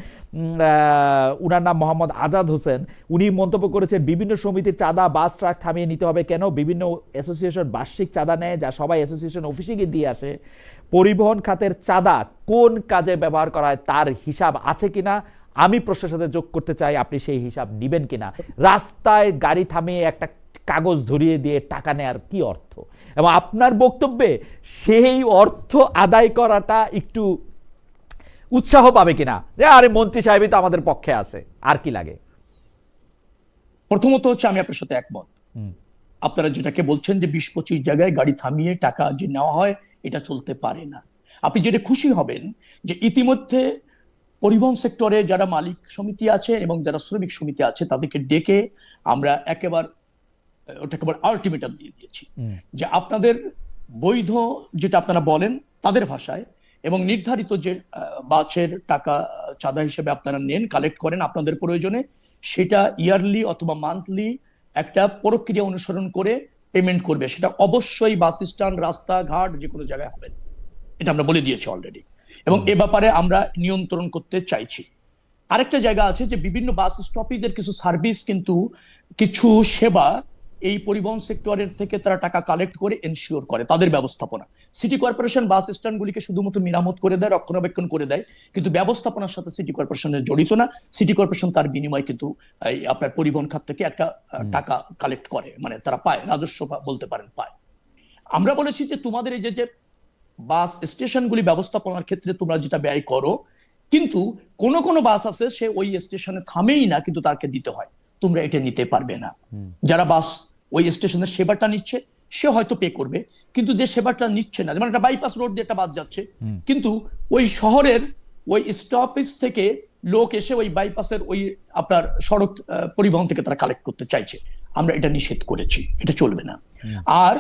উনার নাম মোহাম্মদ আজাদ হোসেন, উনি মন্তব্য করেছেন বিভিন্ন সমিতির চাঁদা বাস ট্রাক থামিয়ে নিতে হবে কেন? বিভিন্ন অ্যাসোসিয়েশন বার্ষিক চাঁদা নেয়, যা সবাই অ্যাসোসিয়েশন অফিসে গিয়ে দিয়ে আসে। পরিবহন খাতের চাঁদা কোন কাজে ব্যবহার করা হয় তার হিসাব আছে কিনা আমি প্রশ্নের সাথে যোগ করতে চাই, আপনি সেই হিসাব নিবেন কিনা? রাস্তায় গাড়ি থামিয়ে একটা কাগজ ধরিয়ে দিয়ে টাকা নেয়ার কি অর্থ? এবং আপনার বক্তব্যে সেই অর্থ আদায় করাটা একটু উৎসাহ পাবে কিনা, যে আরে মন্ত্রী সাহেবই তো আমাদের পক্ষে আছে, আর কি লাগে? প্রথমত হচ্ছে আমি আপনার সাথে একমত। আপনারা যেটাকে বলছেন যে 20-25 জায়গায় গাড়ি থামিয়ে টাকা যে নেওয়া হয়, এটা চলতে পারে না। আপনি যেটা খুশি হবেন যে ইতিমধ্যে পরিবহন সেক্টরে যারা মালিক সমিতি আছে এবং যারা শ্রমিক সমিতি আছে তাদেরকে ডেকে আমরা ওটাকে আলটিমেটাম দিয়ে দিয়েছি যে আপনাদের বৈধ যেটা আপনারা বলেন তাদের ভাষায়, এবং নির্ধারিত যে বাসের টাকা চাঁদা হিসেবে আপনারা নেন, কালেক্ট করেন আপনাদের প্রয়োজনে, সেটা ইয়ারলি অথবা মান্থলি একটা প্রক্রিয়া অনুসরণ করে পেমেন্ট করবে। সেটা অবশ্যই বাস স্ট্যান্ড, রাস্তাঘাট, যে কোনো জায়গায় হবে। এটা আমরা বলে দিয়েছি অলরেডি, এবং এ ব্যাপারে আমরা নিয়ন্ত্রণ করতে চাইছি। আরেকটা জায়গা আছে যে বিভিন্ন বাস স্টপেজের কিছু সার্ভিস, কিন্তু কিছু সেবা এই পরিবহন সেক্টরের থেকে তারা টাকা কালেক্ট করে এনশিওর করে, তাদের ব্যবস্থাপনা। সিটি কর্পোরেশন বাস স্ট্যান্ডগুলিকে শুধুমাত্র মেরামত করে দেয়, রক্ষণাবেক্ষণ করে দেয়, কিন্তু ব্যবস্থাপনার সাথে সিটি কর্পোরেশনের জড়িত না। সিটি কর্পোরেশন তার বিনিময়ে কিন্তু আপনার পরিবহন খাত থেকে একটা টাকা কালেক্ট করে, মানে তারা পায়, রাজস্ব বলতে পারেন পায়। আমরা বলেছি যে তোমাদের এই যে বাস স্টেশনগুলি ব্যবস্থাপনার ক্ষেত্রে তোমরা যেটা ব্যয় করো, কিন্তু কোন কোন বাস আছে সে ওই স্টেশনে থামেই না, কিন্তু তাকে দিতে হয়, তোমরা এটা নিতে পারবে না। যারা বাস ওই স্টেশনের সেবাটা নিচ্ছে সে হয়তো পে করবে, কিন্তু যে সেবাটা নিচ্ছে না, যেমন একটা বাইপাস রোড দিয়ে একটা বাস যাচ্ছে, কিন্তু ওই শহরের ওই স্টপেজ থেকে লোক এসে ওই বাইপাসের ওই আপনার সড়ক পরিবহন থেকে তারা কালেক্ট করতে চাইছে, আমরা এটা নিষেধ করেছি, এটা চলবে না। আর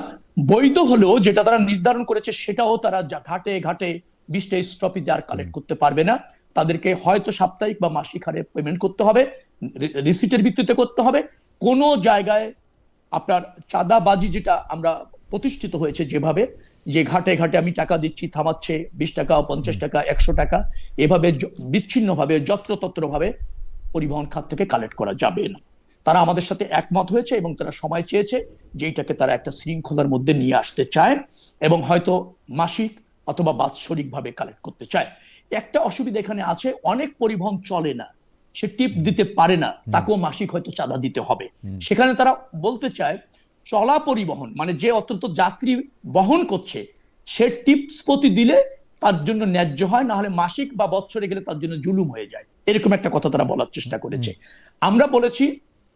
বৈধ হলেও যেটা তারা নির্ধারণ করেছে সেটাও তারা ঘাটে ঘাটে 20টা স্টপেজে আর কালেক্ট করতে পারবে না। তাদেরকে হয়তো সাপ্তাহিক বা মাসিক হারে পেমেন্ট করতে হবে, রিসিটের ভিত্তিতে করতে হবে। কোন জায়গায় আপনার চাঁদাবাজি যেটা আমরা প্রতিষ্ঠিত হয়েছে যেভাবে, যে ঘাটে ঘাটে আমি টাকা দিচ্ছি, থামাচ্ছে 20 টাকা, 50 টাকা, 100 টাকা, এভাবে বিচ্ছিন্নভাবে যত্রতত্র ভাবে পরিবহন খাত থেকে কালেক্ট করা যাবে না। তারা আমাদের সাথে একমত হয়েছে এবং তারা সময় চেয়েছে যে এটাকে তারা একটা শৃঙ্খলার মধ্যে নিয়ে আসতে চায় এবং হয়তো মাসিক অথবা বাৎসরিক ভাবে কালেক্ট করতে চায়। একটা অসুবিধা এখানে আছে, অনেক পরিবহন চলে না, সে টিপ দিতে পারে না, তাকেও মাসিক হয়তো চাঁদা দিতে হবে। সেখানে তারা বলতে চায় চলা পরিবহন, মানে যে অত্যন্ত যাত্রী বহন করছে, সে টিপস প্রতি দিলে তার জন্য ন্যায্য হয়, না হলে মাসিক বা বছরে গেলে তার জন্য জুলুম হয়ে যায়, এরকম একটা কথা তারা বলার চেষ্টা করেছে। আমরা বলেছি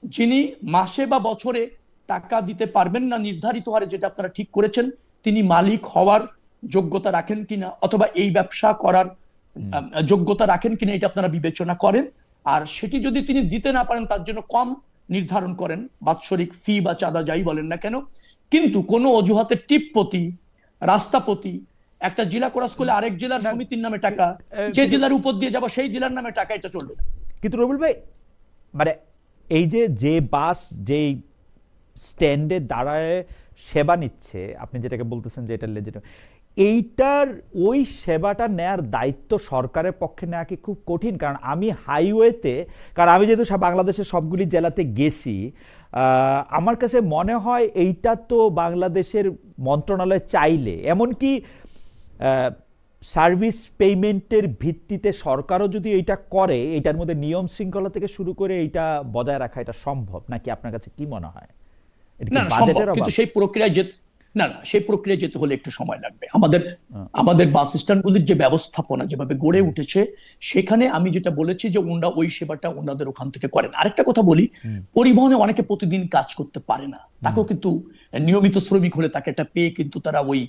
যিনি মাসে বা বছরে টাকা দিতে পারবেন না নির্ধারিত হারে, যেটা আপনারা ঠিক করেছেন, তিনি মালিক হওয়ার যোগ্যতা রাখেন কিনা অথবা এই ব্যবসা করার যোগ্যতা রাখেন কিনা এটা আপনারা বিবেচনা করেন। আর সেটি যদি তিনি দিতে না পারেন তার জন্য কম নির্ধারণ করেন, বাৎসরিক ফি বা চাঁদা যাই বলেন না কেন। কিন্তু কোনো অজুহাতে টিপপতি, রাস্তাপতি, একটা জেলা ক্রস করলে আরেক জেলার সমিতির নামে টাকা, যে জেলার উপর দিয়ে যাবো সেই জেলার নামে টাকা, এটা চলবে না। কিন্তু রবিউল ভাই, মানে এই যে বাস যেই স্ট্যান্ডে দাঁড়ায় সেবা নিচ্ছে, আপনি যেটাকে বলতেছেন যে এটা লেজিটিমেট, এইটার ওই সেবাটা নেয়ার দায়িত্ব সরকারের পক্ষে নেওয়া কি খুব কঠিন? কারণ আমি হাইওয়েতে, কারণ আমি যেহেতু বাংলাদেশের সবগুলি জেলাতে গেছি, আমার কাছে মনে হয় এইটা তো বাংলাদেশের মন্ত্রণালয় চাইলে, এমনকি সার্ভিস পেমেন্টের ভিত্তিতে সরকারও যদি এইটা করে, এইটার মধ্যে নিয়ম শৃঙ্খলা থেকে শুরু করে এইটা বজায় রাখা এটা সম্ভব নাকি? আপনার কাছে কি মনে হয়? না, সম্ভব, কিন্তু সেই প্রক্রিয়ায় সেই প্রক্রিয়ায় যেতে হলে একটু সময় লাগবে। আমাদের বাস স্ট্যান্ডগুলির যে ব্যবস্থাপনা যেভাবে গড়ে উঠেছে, সেখানে আমি যেটা বলেছি যে ওনারা ওই সেবাটা ওনাদের ওখান থেকে করেন। আরেকটা কথা বলি, পরিবহনে অনেকে প্রতিদিন কাজ করতে পারে না, তাকেও কিন্তু নিয়মিত শ্রমিক হলে তাকে একটা পে কিন্তু তারা ওই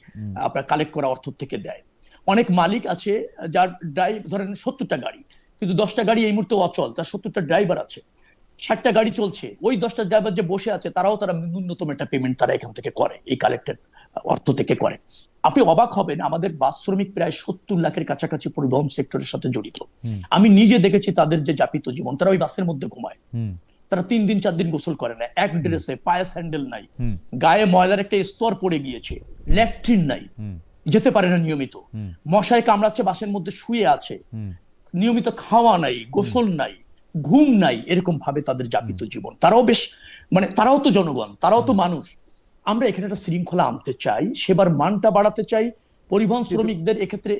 আপনার কালেক্ট করা অর্থ থেকে দেয়। অনেক মালিক আছে যার ধরেন 70টা গাড়ি, কিন্তু 10টা গাড়ি এই মুহূর্তে অচল, তার 70টা ড্রাইভার আছে, 60টা গাড়ি চলছে, ওই 10টা ড্রাইভার যে বসে আছে তারা ন্যূনতম একটা পেমেন্ট তারা এখান থেকে করে, এই কালেক্টেড অর্থ থেকে করে। আপনি অবাক হবেন, আমাদের বাস শ্রমিক প্রায় 70 লাখের কাছাকাছি পরিবহন সেক্টরের সাথে জড়িত। আমি নিজে দেখেছি তাদের যে যাপিত জীবন, তারা ওই বাসের মধ্যে ঘুমায়, তারা 3 দিন 4 দিন গোসল করে না, এক ড্রেসে, পায়ে স্যান্ডেল নাই, গায়ে ময়লার একটা স্তর পড়ে গিয়েছে, ল্যাট্রিন নাই, যেতে পারে না নিয়মিত, মশায় কামড়াচ্ছে, বাসের মধ্যে শুয়ে আছে, নিয়মিত খাওয়া নাই, গোসল নাই, ঘুম নাই, এরকম ভাবে তাদের যাপিত জীবন। তারাও বেশ তারাও তো জনগণ, তারাও তো মানুষ। আমরা এখানে একটা শৃঙ্খলা আনতে চাই, সেবার মানটা বাড়াতে চাই। পরিবহন শ্রমিকদের এক্ষেত্রে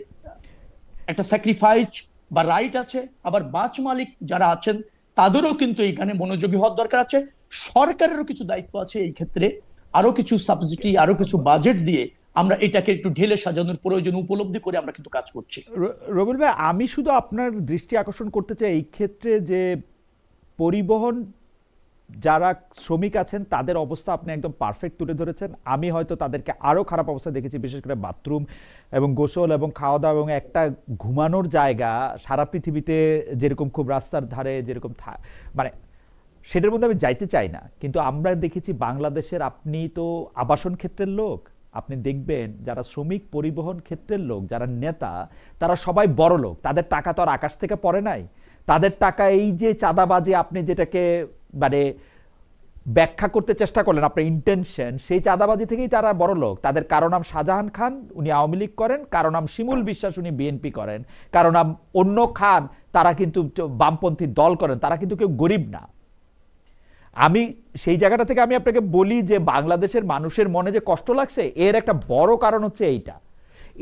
একটা স্যাক্রিফাইস বা রাইট আছে, আবার বাস মালিক যারা আছেন তাদেরও কিন্তু এখানে মনোযোগী হওয়ার দরকার আছে। সরকারেরও কিছু দায়িত্ব আছে এই ক্ষেত্রে, আরো কিছু সাবসিডি, আরো কিছু বাজেট দিয়ে আমরা এটাকে একটু ঢেলে সাজানোর প্রয়োজন উপলব্ধি করে আমরা কিন্তু কাজ করছি। রবিউল ভাই, আমি শুধু আপনার দৃষ্টি আকর্ষণ করতে চাই এই ক্ষেত্রে যে পরিবহন যারা শ্রমিক আছেন তাদের অবস্থা আপনি একদম পারফেক্ট তুলে ধরেছেন। আমি হয়তো তাদেরকে আরও খারাপ অবস্থা দেখেছি, বিশেষ করে বাথরুম এবং গোসল এবং খাওয়া দাওয়া এবং একটা ঘুমানোর জায়গা সারা পৃথিবীতে যেরকম খুব রাস্তার ধারে যেরকম সেটার মধ্যে আমি যাইতে চাই না। কিন্তু আমরা দেখেছি বাংলাদেশের, আপনি তো আবাসন ক্ষেত্রের লোক, আপনি দেখবেন যারা শ্রমিক পরিবহন ক্ষেত্রের লোক, যারা নেতা, তারা সবাই বড় লোক, তাদের টাকা তো আর আকাশ থেকে পড়ে নাই। তাদের টাকা এই যে চাঁদাবাজি, আপনি যেটাকে ব্যাখ্যা করতে চেষ্টা করলেন আপনার ইন্টেনশন, সেই চাঁদাবাজি থেকেই তারা বড় লোক। তাদের কারো নাম শাহজাহান খান, উনি আওয়ামী লীগ করেন, কারো নাম শিমুল বিশ্বাস, উনি বিএনপি করেন, কারো নাম অন্য খান, তারা কিন্তু বামপন্থী দল করেন, তারা কিন্তু কেউ গরিব না। আমি সেই জায়গাটা থেকে আমি আপনাকে বলি যে বাংলাদেশের মানুষের মনে যে কষ্ট লাগছে, এর একটা বড় কারণ হচ্ছে এইটা,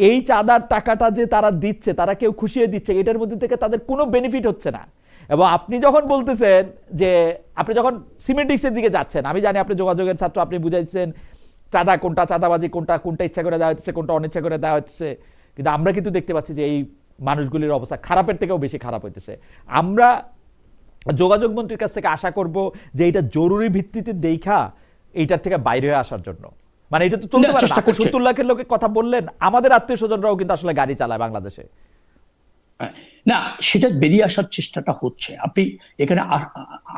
এই চাঁদার টাকাটা যে তারা দিচ্ছে, তারা কেউ খুশিয়ে দিচ্ছে, এটার মধ্যে থেকে তাদের কোনো বেনিফিট হচ্ছে না। এবং আপনি যখন বলতেছেন যে আপনি যখন সিমেন্টিক্সের দিকে যাচ্ছেন, আমি জানি আপনি যোগাযোগের ছাত্র, আপনি বুঝাইছেন চাঁদা কোনটা, চাঁদাবাজি কোনটা, কোনটা ইচ্ছা করে দেওয়া হচ্ছে, কোনটা অনিচ্ছা করে দেওয়া হচ্ছে। কিন্তু আমরা কিন্তু দেখতে পাচ্ছি যে এই মানুষগুলির অবস্থা খারাপের থেকেও বেশি খারাপ হইতেছে। আমরা যোগাযোগ মন্ত্রীর কাছ থেকে আশা করব যে এটা জরুরি ভিত্তিতে দেখা এইটার থেকে বাইরে হয়ে আসার জন্য। এটা তো চলতে পারে না। 70 লাখের লোকের কথা বললেন, আমাদের আত্মীয় স্বজনরাও কিন্তু আসলে গাড়ি চালায় বাংলাদেশে। না, সেটা বেরিয়ে আসার চেষ্টাটা হচ্ছে, আপনি এখানে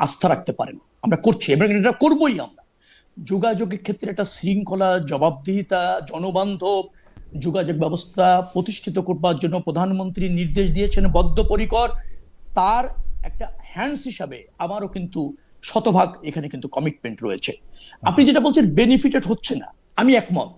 আস্থা রাখতে পারেন, আমরা করছি এবং এটা করবোই। আমরা যোগাযোগের ক্ষেত্রে একটা শৃঙ্খলা, জবাবদিহিতা, জনবান্ধব যোগাযোগ ব্যবস্থা প্রতিষ্ঠিত করবার জন্য প্রধানমন্ত্রী নির্দেশ দিয়েছেন বদ্ধপরিকর। তার একটা হ্যান্ডস হিসাবে আমারও কিন্তু শতভাগ এখানে কিন্তু কমিটমেন্ট রয়েছে। আপনি যেটা বলছেন বেনিফিটেড হচ্ছে না, আমি একমত।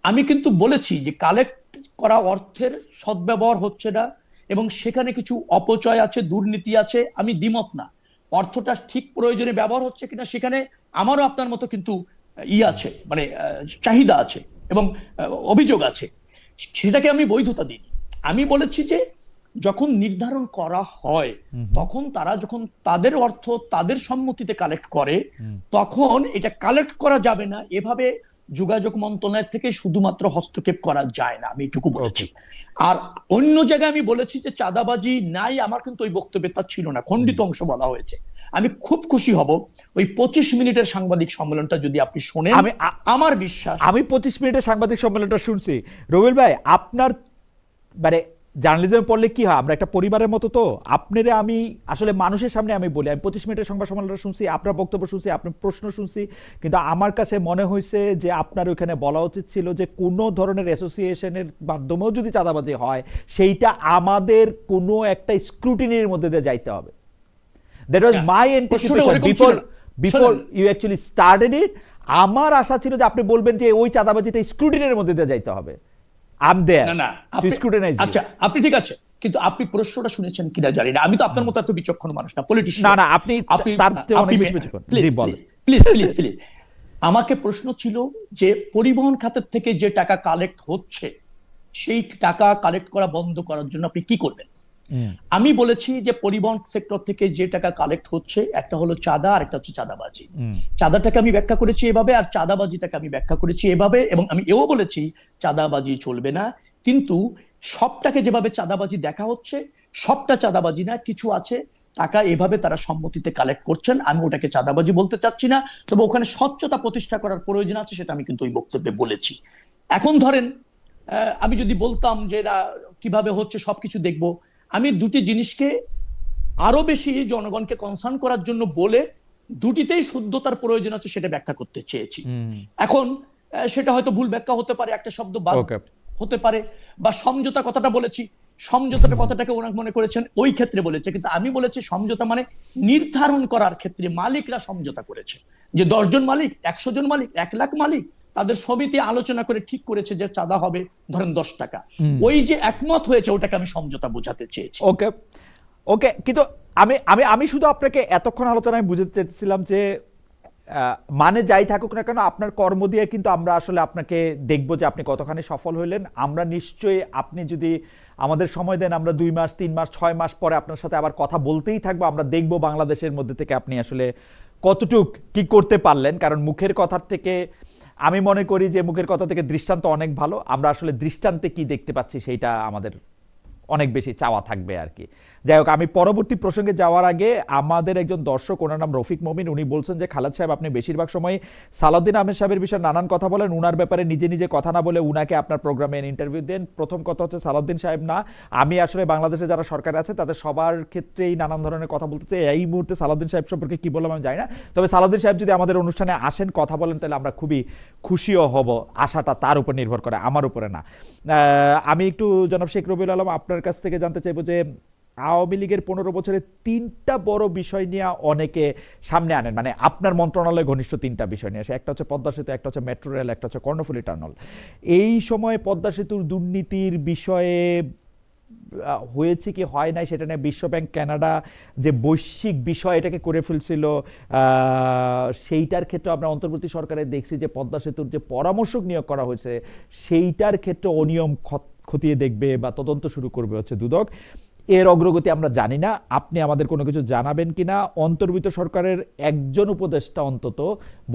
আমি কিন্তু বলেছি যে কালেক্ট করা অর্থের সদ্ব্যবহার হচ্ছে না এবং সেখানে কিছু অপচয় আছে, দুর্নীতি আছে, আমি দ্বিমত না। অর্থটা ঠিক প্রয়োজনে ব্যবহার হচ্ছে কিনা সেখানে আমারও আপনার মতো কিন্তু আছে, চাহিদা আছে এবং অভিযোগ আছে, সেটাকে আমি বৈধতা দিই। আমি বলেছি যে যখন নির্ধারণ করা হয় তখন তারা যখন তাদের অর্থ তাদের সম্মতিতে কালেক্ট করে, তখন এটা কালেক্ট করা যাবে না, এভাবে যোগাযোগ মন্ত্রণালয় থেকে শুধুমাত্র হস্তক্ষেপ করা যায় না, আমি এটুকু বলেছি। আর অন্য জায়গায় আমি বলেছি যে চাঁদাবাজি নাই, আমার কিন্তু ওই বক্তব্যে তা ছিল না, খণ্ডিত অংশ বলা হয়েছে। আমি খুব খুশি হব ওই 25 মিনিটের সাংবাদিক সম্মেলনটা যদি আপনি শোনেন। আমার বিশ্বাস, আমি 25 মিনিটের সাংবাদিক সম্মেলনটা শুনছি। রবিউল ভাই, আপনার মানে জার্নালিজম পড়লে কি হয়, আমরা একটা পরিবারের মতো, তো আপনারে আমি আসলে মানুষের সামনে আমি বলি, আমি 25 মিনিটের সংবাদ সম্মেলনটা শুনছি, আপনার বক্তব্য শুনছি, আপনার প্রশ্ন শুনছি, কিন্তু আমার কাছে মনে হয়েছে যে আপনার ওইখানে বলা উচিত ছিল যে কোনো ধরনের অ্যাসোসিয়েশনের মাধ্যমেও যদি চাঁদাবাজি হয় সেইটা আমাদের কোনো একটা স্ক্রুটিনির মধ্যে দিয়ে যাইতে হবে। That was my anticipation before you actually started it. আমার আশা ছিল যে আপনি বলবেন যে ওই চাঁদাবাজিটা স্ক্রুটিনির মধ্যে দিয়ে যাইতে হবে। আচ্ছা, আপনি ঠিক আছে, কিন্তু আপনি প্রশ্নটা শুনেছেন কিনা জানি না। আমি তো আপনার মতো এত বিচক্ষণ মানুষ না, পলিটিশিয়ান। না, আপনি তার চেয়ে অনেক বেশি বিচক্ষণ। জি বলেন। প্লিজ। আমাকে প্রশ্ন ছিল যে পরিবহন খাতের থেকে যে টাকা কালেক্ট হচ্ছে সেই টাকা কালেক্ট করা বন্ধ করার জন্য আপনি কি করবেন। আমি বলেছি যে পরিবহন সেক্টর থেকে যে টাকা কালেক্ট হচ্ছে, একটা হলো চাঁদা আর একটা হচ্ছে চাঁদাবাজি। চাঁদাটাকে আমি ব্যাখ্যা করেছি এভাবে, আর চাঁদাবাজিটাকে আমি ব্যাখ্যা করেছি এভাবে, এবং আমি এও বলেছি চাঁদাবাজি চলবে না, কিন্তু সবটাকে যেভাবে চাঁদাবাজি দেখা হচ্ছে সবটা চাঁদাবাজি না, কিছু আছে টাকা এভাবে তারা সম্মতিতে কালেক্ট করছেন, আমি ওটাকে চাঁদাবাজি বলতে চাচ্ছি না, তবে ওখানে স্বচ্ছতা প্রতিষ্ঠা করার প্রয়োজন আছে, সেটা আমি কিন্তু ওই বক্তব্যে বলেছি। এখন ধরেন আমি যদি বলতাম যে কিভাবে হচ্ছে সবকিছু দেখবো, আমি দুটি জিনিসকে আরো বেশি জনগণকে কনসার্ন করার জন্য বলে দুটিতেই শুদ্ধতার প্রয়োজন আছে সেটা ব্যাখ্যা করতে চেয়েছি। এখন সেটা হয়তো ভুল ব্যাখ্যা হতে পারে, একটা শব্দ বাদ হতে পারে, বা সমঝোতা কথাটা বলেছি, সমঝোতাটা কথাটাকে ওরা মনে করেছেন ওই ক্ষেত্রে বলেছে, কিন্তু আমি বলেছি সমঝোতা মানে নির্ধারণ করার ক্ষেত্রে মালিকরা সমঝোতা করেছে, যে 10 জন মালিক, 100 জন মালিক, 1 লাখ মালিক, তাদের সমিতি আলোচনা করে ঠিক করেছে যে চাঁদা হবে ধরেন 10 টাকা। ওই যে একমত হয়েছে ওটাকে আমি সমঝোতা বোঝাতে চেয়েছি। ওকে, কিন্তু আমি শুধু আপনাকে এতক্ষণ আলোচনায় বুঝাতে চেয়েছিলাম যে মানে যাই থাকুক না কেন আপনার কর্ম দিয়ে কিন্তু আমরা আসলে আপনাকে দেখব যে আপনি কতখানি সফল হইলেন। আমরা নিশ্চয়ই, আপনি যদি আমাদের সময় দেন, আমরা 2 মাস 3 মাস 6 মাস পরে আপনার সাথে আবার কথা বলতেই থাকবো। আমরা দেখব বাংলাদেশের মধ্যে থেকে আপনি আসলে কতটুক কি করতে পারলেন, কারণ মুখের কথার থেকে আমি মনে করি যে মুখের কথা থেকে দৃষ্টান্ত অনেক ভালো। আমরা আসলে দৃষ্টান্তে কি দেখতে পাচ্ছি সেইটা আমাদের অনেক বেশি চাওয়া থাকবে আর কি। যাই হোক, আমি পরবর্তী প্রসঙ্গে যাওয়ার আগে আমাদের একজন দর্শক, ওনার নাম রফিক মমিন, উনি বলছেন যে খালেদ সাহেব, আপনি বেশিরভাগ সময় সালাউদ্দিন আহমেদ সাহেবের বিষয়ে নানান কথা বলেন, উনার ব্যাপারে নিজে নিজে কথা না বলে উনাকে আপনার প্রোগ্রামে ইন্টারভিউ দেন। প্রথম কথা হচ্ছে সালাউদ্দিন সাহেব না, আমি আসলে বাংলাদেশে যারা সরকার আছে তাদের সবার ক্ষেত্রেই নানান ধরনের কথা বলতে চাই। এই মুহূর্তে সালাউদ্দিন সাহেব সম্পর্কে কি বললাম আমি জানি না, তবে সালাউদ্দিন সাহেব যদি আমাদের অনুষ্ঠানে আসেন, কথা বলেন, তাহলে আমরা খুবই খুশিও হব। আশাটা তার উপর নির্ভর করে, আমার উপরে না। আমি একটু জনাব শেখ রবিউল আলম আপনার কাছ থেকে জানতে চাইবো যে আওয়ামী লীগের 15 বছরে 3টা বড় বিষয় নিয়ে অনেকে সামনে আনেন, মানে আপনার মন্ত্রণালয়ে ঘনিষ্ঠ 3টা বিষয় নিয়ে আসে। একটা হচ্ছে পদ্মা সেতু, একটা হচ্ছে মেট্রো রেল, একটা হচ্ছে কর্ণফুলী টানেল। এই সময় পদ্মা সেতুর দুর্নীতির বিষয়ে হয়েছে কি হয় নাই সেটা নিয়ে বিশ্বব্যাংক, কানাডা যে বৈশ্বিক বিষয় এটাকে করে ফেলছিল, সেইটার ক্ষেত্রে আমরা অন্তর্বর্তী সরকারে দেখছি যে পদ্মা সেতুর যে পরামর্শক নিয়োগ করা হয়েছে সেইটার ক্ষেত্রে অনিয়ম খতিয়ে দেখবে বা তদন্ত শুরু করবে হচ্ছে দুদক। এর অগ্রগতি আমরা জানি না, আপনি আমাদের কোনো কিছু জানাবেন কিনা? অন্তর্বর্তী সরকারের একজন উপদেষ্টা অন্তত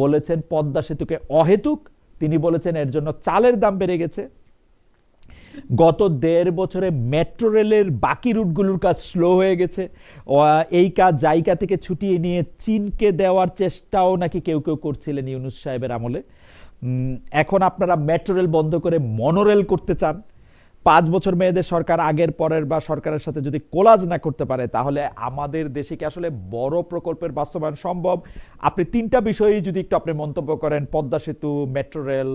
বলেছেন পদ্মা সেতুকে অহেতুক, তিনি বলেছেন এর জন্য চালের দাম বেড়ে গেছে। গত 1.5 বছরে মেট্রো রেলের বাকি রুটগুলোর কাজ স্লো হয়ে গেছে। এই কাজ জায়গা থেকে ছুটিয়ে নিয়ে চীনকে দেওয়ার চেষ্টাও নাকি কেউ কেউ করছিলেন ইউনূস সাহেবের আমলে। এখন আপনারা মেট্রো রেল বন্ধ করে মনোরেল করতে চান। 5 বছর মেয়েদের সরকার আগের পরের বা সরকারের সাথে যদি কোলাজ না করতে পারে, তাহলে আমাদের দেশে কি আসলে বড় প্রকল্পের বাস্তবায়ন সম্ভব? আপনি 3টা বিষয়ই যদি একটু আপনি মন্তব্য করেন, পদ্মা সেতু, মেট্রো রেল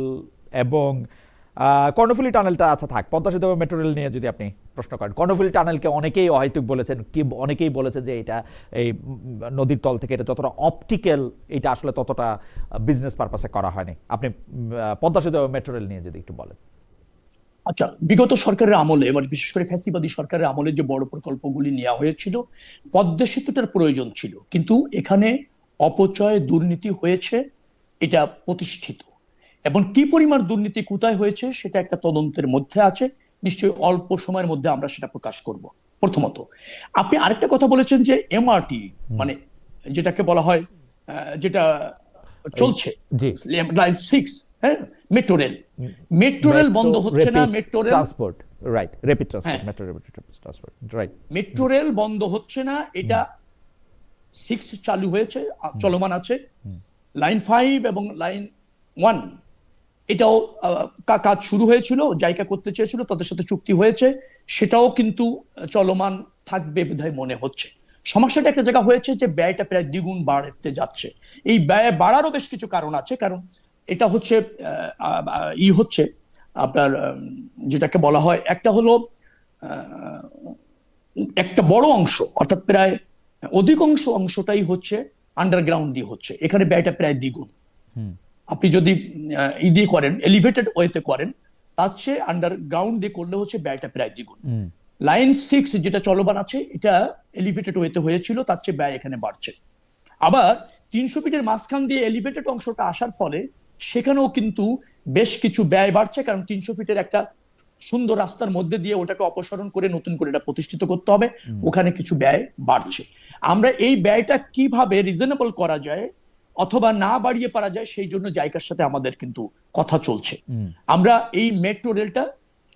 এবং কর্ণফুলী টানেলটা আচ্ছা থাক, পদ্মা সেতু এবং মেট্রো রেল নিয়ে যদি আপনি প্রশ্ন করেন। কর্ণফুলী টানেলকে অনেকেই অহেতুক বলেছেন, কি অনেকেই বলেছেন যে এটা এই নদীর তল থেকে এটা যতটা অপটিক্যাল, এটা আসলে ততটা বিজনেস পারপাসে করা হয়নি। আপনি পদ্মা সেতু এবং মেট্রো রেল নিয়ে যদি একটু বলেন। আচ্ছা, বিগত সরকারের আমলে, মানে বিশেষ করে ফ্যাসিবাদী সরকারের আমলে যে বড় প্রকল্পগুলি নেওয়া হয়েছিল, পদ্মা সেতুটার প্রয়োজন ছিল, কিন্তু এখানে অপচয় দুর্নীতি হয়েছে, এটা প্রতিষ্ঠিত। এবং কি পরিমাণ দুর্নীতি কোথায় হয়েছে সেটা একটা তদন্তের মধ্যে আছে, নিশ্চয়ই অল্প সময়ের মধ্যে আমরা সেটা প্রকাশ করব। প্রথমত, আপনি আরেকটা কথা বলেছেন যে এমআরটি, মানে যেটাকে বলা হয় যেটা চলছে লাইন 6, হ্যাঁ, মেট্রো রেল, মেট্রো রেল বন্ধ হচ্ছে না, metro rail transport, right, rapid transport, হ্যাঁ metro rapid transport, right. Metro rail বন্ধ হচ্ছে না, এটা 6 চালু হয়েছে, চলমান আছে। লাইন 5 এবং লাইন 1 এটাও কাজ শুরু হয়েছিল, জায়গা করতে চেয়েছিল, তাদের সাথে চুক্তি হয়েছে, সেটাও কিন্তু চলমান থাকবে বোধহয় মনে হচ্ছে। সমস্যাটা একটা জায়গা হয়েছে যে ব্যয়টা প্রায় দ্বিগুণ বাড়তে যাচ্ছে। এই ব্যয় বাড়ারও বেশ কিছু কারণ আছে, কারণ এটা হচ্ছে হচ্ছে আপনার যেটাকে বলা হয়, একটা হলো একটা বড় অংশ, অর্থাৎ প্রায় অধিকাংশ অংশটাই হচ্ছে আন্ডারগ্রাউন্ড দিয়ে হচ্ছে, এখানে ব্যয়টা প্রায় দ্বিগুণ। আপনি যদি দিয়ে করেন, এলিভেটেড ওয়েতে করেন, তার চেয়ে আন্ডারগ্রাউন্ড দিয়ে করলে হচ্ছে ব্যয়টা প্রায় দ্বিগুণ। লাইন 6 যেটা চলমান আছে, এটা এলিভেটেড ওয়েতে হয়েছিল, তার চেয়ে ব্যয় এখানে বাড়ছে। আবার 300 ফিটের মাঝখান দিয়ে এলিভেটেড অংশটা আসার ফলে সেখানেও কিন্তু বেশ কিছু ব্যয় বাড়ছে, কারণ 300 ফিটের একটা সুন্দর রাস্তার মধ্যে দিয়ে ওটাকে অপসারণ করে নতুন করে এটা প্রতিষ্ঠিত করতে হবে, ওখানে কিছু ব্যয় বাড়ছে। আমরা এই ব্যয়টা কিভাবে রিজনেবল করা যায় অথবা না বাড়িয়ে পারা যায়, সেই জন্য জায়গার সাথে আমাদের কিন্তু কথা চলছে। আমরা এই মেট্রো রেলটা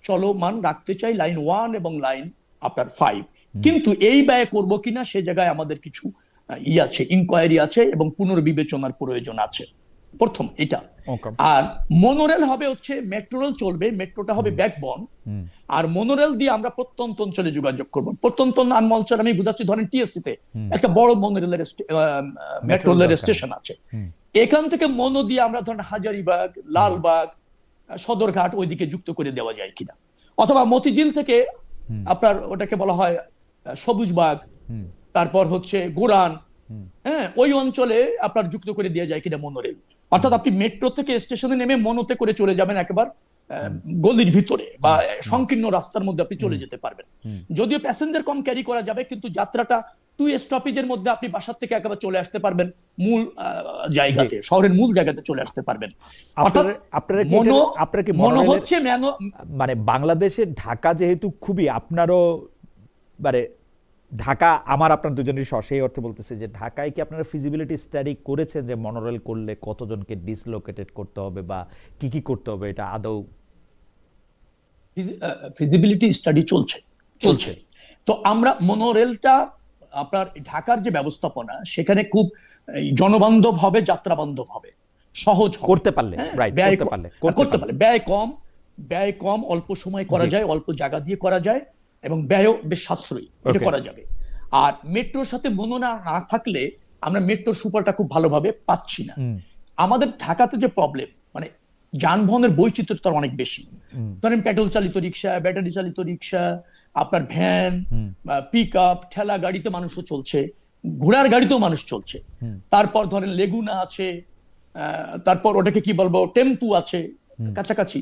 চলমান রাখতে চাই, লাইন 1 এবং লাইন আপনার 5, কিন্তু এই ব্যয় করব কিনা সে জায়গায় আমাদের কিছু আছে, ইনকোয়ারি আছে এবং পুনর্বিবেচনার প্রয়োজন আছে, প্রথম এটা। আর মনোরেল হবে হচ্ছে, মেট্রো রেল চলবে, মেট্রোটা হবে ব্যাকবোন, আর মনোরেল দিয়ে আমরা প্রত্যন্ত অঞ্চলে যোগাযোগ করবো। প্রত্যন্ত অঞ্চল আমি বুঝাচ্ছি, ধরেন টিএসসি তে একটা বড় মনোরেলের মেট্রো রেলের স্টেশন আছে, এখান থেকে মনো দিয়ে আমরা ধরেন হাজারিবাগ, লালবাগ, সদরঘাট ওইদিকে যুক্ত করে দেওয়া যায় কিনা, অথবা মতিঝিল থেকে আপনার ওটাকে বলা হয় সবুজবাগ, তারপর হচ্ছে গোরান, হ্যাঁ ওই অঞ্চলে আপনার যুক্ত করে দেওয়া যায় কিনা মনোরেল। অর্থাৎ আপনি মেট্রো থেকে স্টেশনে নেমে মনোতে করে চলে যাবেন একেবারে গলির ভিতরে বা সংকীর্ণ রাস্তার মধ্যে আপনি চলে যেতে পারবেন। যদিও প্যাসেঞ্জার কম ক্যারি করা যাবে, কিন্তু যাত্রাটা 2 স্টপেজের মধ্যে আপনি বাসার থেকে একেবারে চলে আসতে পারবেন মূল জায়গাতে, শহরের মূল জায়গাতে চলে আসতে পারবেন। অর্থাৎ মনো হচ্ছে মানে বাংলাদেশের ঢাকা যেহেতু খুবই, আপনারও মানে ঢাকা আমার আপনার দুজনের সেই অর্থে বলতেছে যে ঢাকায় কি আপনারা ফিজিবিলিটি স্টাডি করেছেন যে মনোরেল করলে কতজনকে ডিসলোকেটেড করতে হবে বা কি কি করতে হবে, এটা আদৌ ফিজিবিলিটি স্টাডি চলছে। তো আমরা মনোরেলটা আপনার ঢাকার যে ব্যবস্থাপনা, সেখানে খুব জনবান্ধব হবে, যাত্রা বান্ধব হবে, সহজ করতে পারলে, রাইট, করতে পারলে ব্যয় কম, অল্প সময় করা যায়, অল্প জায়গা দিয়ে করা যায় এবং ব্যয়ও বেশ সাশ্রয়ী, এটা করা যাবে। আর মেট্রোর সাথে মনো না থাকলে আমরা মেট্রোর সুফলটা খুব ভালোভাবে পাচ্ছি না। আমাদের ঢাকাতে যে প্রবলেম, মানে যানবাহনের বৈচিত্র্যতা অনেক বেশি। ধরেন পেট্রোল চালিত রিক্সা, ব্যাটারি চালিত রিক্সা, আপনার ভ্যান, পিক আপ, ঠেলা গাড়িতে মানুষও চলছে, ঘোড়ার গাড়িতেও মানুষ চলছে। তারপর ধরেন লেগুনা আছে, তারপর ওটাকে কি বলবো, টেম্পু আছে কাছাকাছি,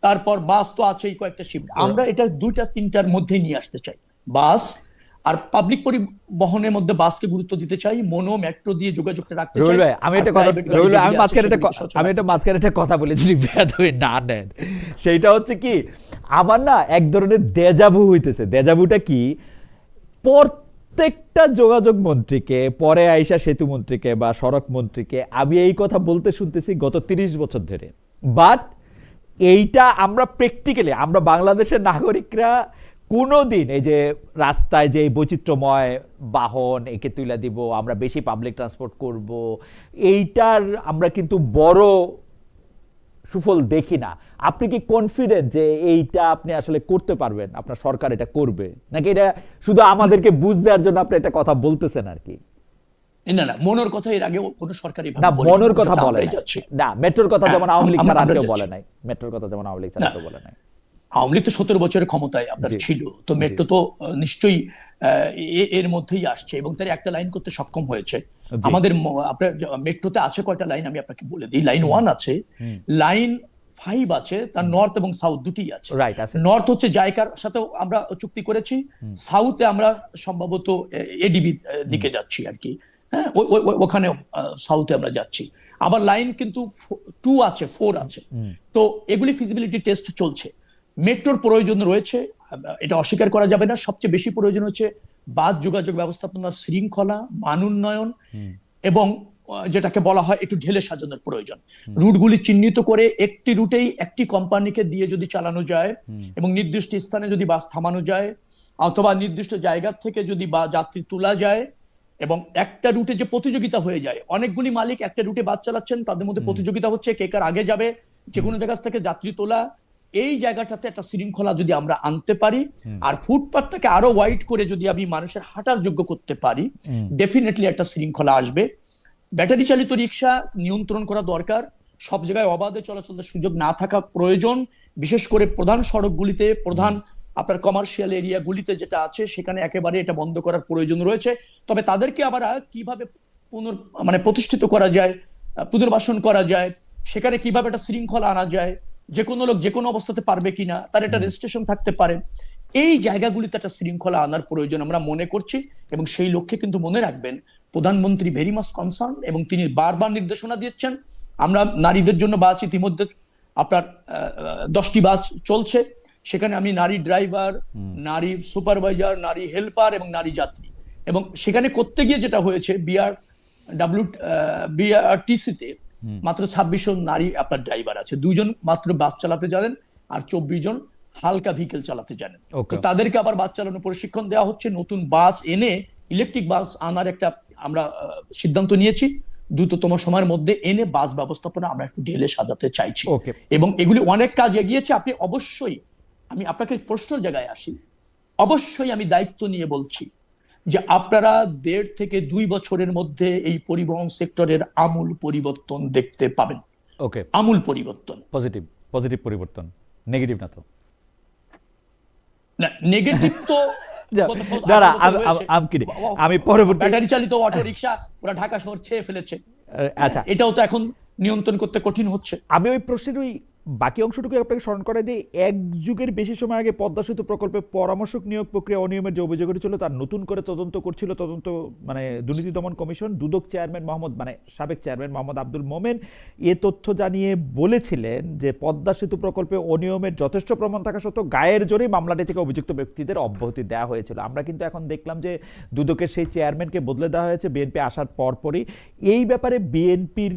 তারপর বাস তো আছেই কয়েকটা শিফট। আমরা এটা 2-3টার মধ্যে নিয়ে আসতে চাই, বাস আর পাবলিক পরিবহনের মধ্যে বাসকে গুরুত্ব দিতে চাই, মনো মেট্রো দিয়ে যোগাযোগটা রাখতে চাই। আমি এটা মাঝখানে একটা কথা বলে, যদি না নেন, সেইটা হচ্ছে কি, আমার না এক ধরনের দেজাভু হইতেছে। দেজাভুটা কি, প্রত্যেকটা যোগাযোগ মন্ত্রীকে, পরে আইসা সেতু মন্ত্রীকে বা সড়ক মন্ত্রীকে আমি এই কথা বলতে শুনতেছি গত 30 বছর ধরে। বাট এইটা আমরা প্র্যাকটিক্যালি, আমরা বাংলাদেশের নাগরিকরা কোনোদিন এই যে রাস্তায় যে বৈচিত্র্যময় বাহন একে তুলে দিব, আমরা বেশি পাবলিক ট্রান্সপোর্ট করব, এইটার আমরা কিন্তু বড় সুফল দেখি না। আপনি কি কনফিডেন্ট যে এইটা আপনি আসলে করতে পারবেন, আপনার সরকার এটা করবে, নাকি এটা শুধু আমাদেরকে বুঝ দেওয়ার জন্য আপনি একটা কথা বলতেছেন আর কি? না, মনোর কথা এর আগে কোনো সরকারি না, মনোর কথা বলে না, মেট্রোর কথা যেমন আওয়ামী লীগ ছাড়া কেউ বলে নাই, মেট্রোর কথা যেমন আওয়ামী লীগ ছাড়া কেউ বলে নাই। আওয়ামী লীগ তো 17 বছরের ক্ষমতায় আপনার ছিল, তো মেট্রো তো নিশ্চয়ই এর মধ্যেই আসছে এবং তার একটা লাইন করতে সক্ষম হয়েছে। আমাদের আপনার মেট্রোতে আছে কয়টা লাইন আমি আপনাকে বলে দিই। লাইন 1 আছে, লাইন 5 আছে, তার নর্থ এবং সাউথ দুটিই আছে। নর্থ হচ্ছে জায়কার সাথেও আমরা চুক্তি করেছি, সাউথে আমরা সম্ভবত এডিবি দিকে যাচ্ছি আর কি, হ্যাঁ ওখানে সাউথে আমরা যাচ্ছি। আবার লাইন কিন্তু 2 আছে, 4 আছে। তো এগুলি ফিজিবিলিটি টেস্ট চলছে। মেট্রোর প্রয়োজন রয়েছে, এটা অস্বীকার করা যাবে না। সবচেয়ে বেশি প্রয়োজন হচ্ছে বাস যোগাযোগ ব্যবস্থাপনা শৃঙ্খলা, মান উন্নয়ন এবং যেটাকে বলা হয় একটু ঢেলে সাজানোর প্রয়োজন। রুটগুলি চিহ্নিত করে একটি রুটেই একটি কোম্পানিকে দিয়ে যদি চালানো যায় এবং নির্দিষ্ট স্থানে যদি বাস থামানো যায় অথবা নির্দিষ্ট জায়গা থেকে যদি বা যাত্রী তোলা যায় এবং একটা রুটে যে প্রতিযোগিতা হয়ে যায়, অনেকগুলি মালিক একটা রুটে বাস চালাচ্ছেন, তাদের মধ্যে প্রতিযোগিতা হচ্ছে কে কার আগে যাবে, যে কোনো জায়গা থেকে যাত্রী তোলা, এই জায়গাটাতে একটা শৃঙ্খলা যদি আমরা আনতে পারি আর ফুটপাথটাকে আরো ওয়াইড করে যদি আমি মানুষের হাঁটার যোগ্য করতে পারি, ডেফিনেটলি একটা শৃঙ্খলা আসবে। ব্যাটারি চালিত রিক্সা নিয়ন্ত্রণ করা দরকার, সব জায়গায় অবাধে চলাচলের সুযোগ না থাকা প্রয়োজন, বিশেষ করে প্রধান সড়কগুলিতে, প্রধান আপনার কমার্শিয়াল এরিয়াগুলিতে যেটা আছে সেখানে একেবারে এটা বন্ধ করার প্রয়োজন রয়েছে। তবে তাদেরকে আবার কিভাবে প্রতিষ্ঠিত করা যায়, পুনর্বাসন করা যায়, সেখানে কিভাবে একটা শৃঙ্খলা আনা যায়, যে কোনো লোক যে কোনো অবস্থাতে পারবে কিনা, তার একটা রেজিস্ট্রেশন থাকতে পারে, এই জায়গাগুলিতে একটা শৃঙ্খলা আনার প্রয়োজন আমরা মনে করছি। এবং সেই লক্ষ্যে কিন্তু মনে রাখবেন প্রধানমন্ত্রী ভেরি মাচ কনসার্ন এবং তিনি বারবার নির্দেশনা দিচ্ছেন। আমরা নারীদের জন্য বাস ইতিমধ্যে আপনার 10টি বাস চলছে, সেখানে আমি নারী ড্রাইভার, নারী সুপারভাইজার, নারী হেল্পার এবং নারী যাত্রী, এবং সেখানে করতে গিয়ে যেটা হয়েছে বিআরটিসিতে মাত্র 26 জন নারী আপনার ড্রাইভার আছে, 2 জন মাত্র বাস চালাতে জানেন আর 24 জন হালকা ভেহিকেল চালাতে জানেন। তো তাদেরকে আবার বাস চালানোর প্রশিক্ষণ দেওয়া হচ্ছে, নতুন বাস এনে ইলেকট্রিক বাস আনার একটা আমরা সিদ্ধান্ত নিয়েছি, দ্রুততম সময়ের মধ্যে এনে বাস ব্যবস্থাপনা আমরা একটু ঢেলে সাজাতে চাইছি। এবং এগুলি অনেক কাজ এগিয়েছে। আপনি অবশ্যই, আমি আপনাকে প্রশ্নের জায়গায় আসি, অবশ্যই আমি দায়িত্ব নিয়ে বলছি যে আপনারা 1.5 থেকে 2 বছরের মধ্যে এই পরিবহন সেক্টরের আমূল পরিবর্তন দেখতে পাবেন। ওকে, আমূল পরিবর্তন, পজিটিভ পরিবর্তন, নেগেটিভ না তো? না, নেগেটিভ তো আমি পরবর্তী ব্যাটারি চালিত অটো রিক্সা ওরা ঢাকা শহর ছেয়ে ফেলেছে। আচ্ছা, এটাও তো এখন নিয়ন্ত্রণ করতে কঠিন হচ্ছে। আমি ওই প্রশ্নের ওই বাকি অংশটুকু আপনাকে স্মরণ করে দিই। 1 যুগের বেশি সময় আগে পদ্মা সেতু প্রকল্পে পরামর্শক নিয়োগ প্রক্রিয়া অনিয়মের যে অভিযোগ ছিল তার নতুন করে তদন্ত করছিল দুর্নীতি দমন কমিশন। দুদক চেয়ারম্যান সাবেক চেয়ারম্যান মোহাম্মদ আব্দুল মোমেন এ তথ্য জানিয়ে বলেছিলেন যে পদ্মা সেতু প্রকল্পে অনিয়মের যথেষ্ট প্রমাণ থাকা সত্ত্বেও গায়ের জোরেই মামলাটি থেকে অভিযুক্ত ব্যক্তিদের অব্যাহতি দেওয়া হয়েছিল। আমরা কিন্তু এখন দেখলাম যে দুদকের সেই চেয়ারম্যানকে বদলে দেওয়া হয়েছে বিএনপি আসার পরপরই। এই ব্যাপারে বিএনপির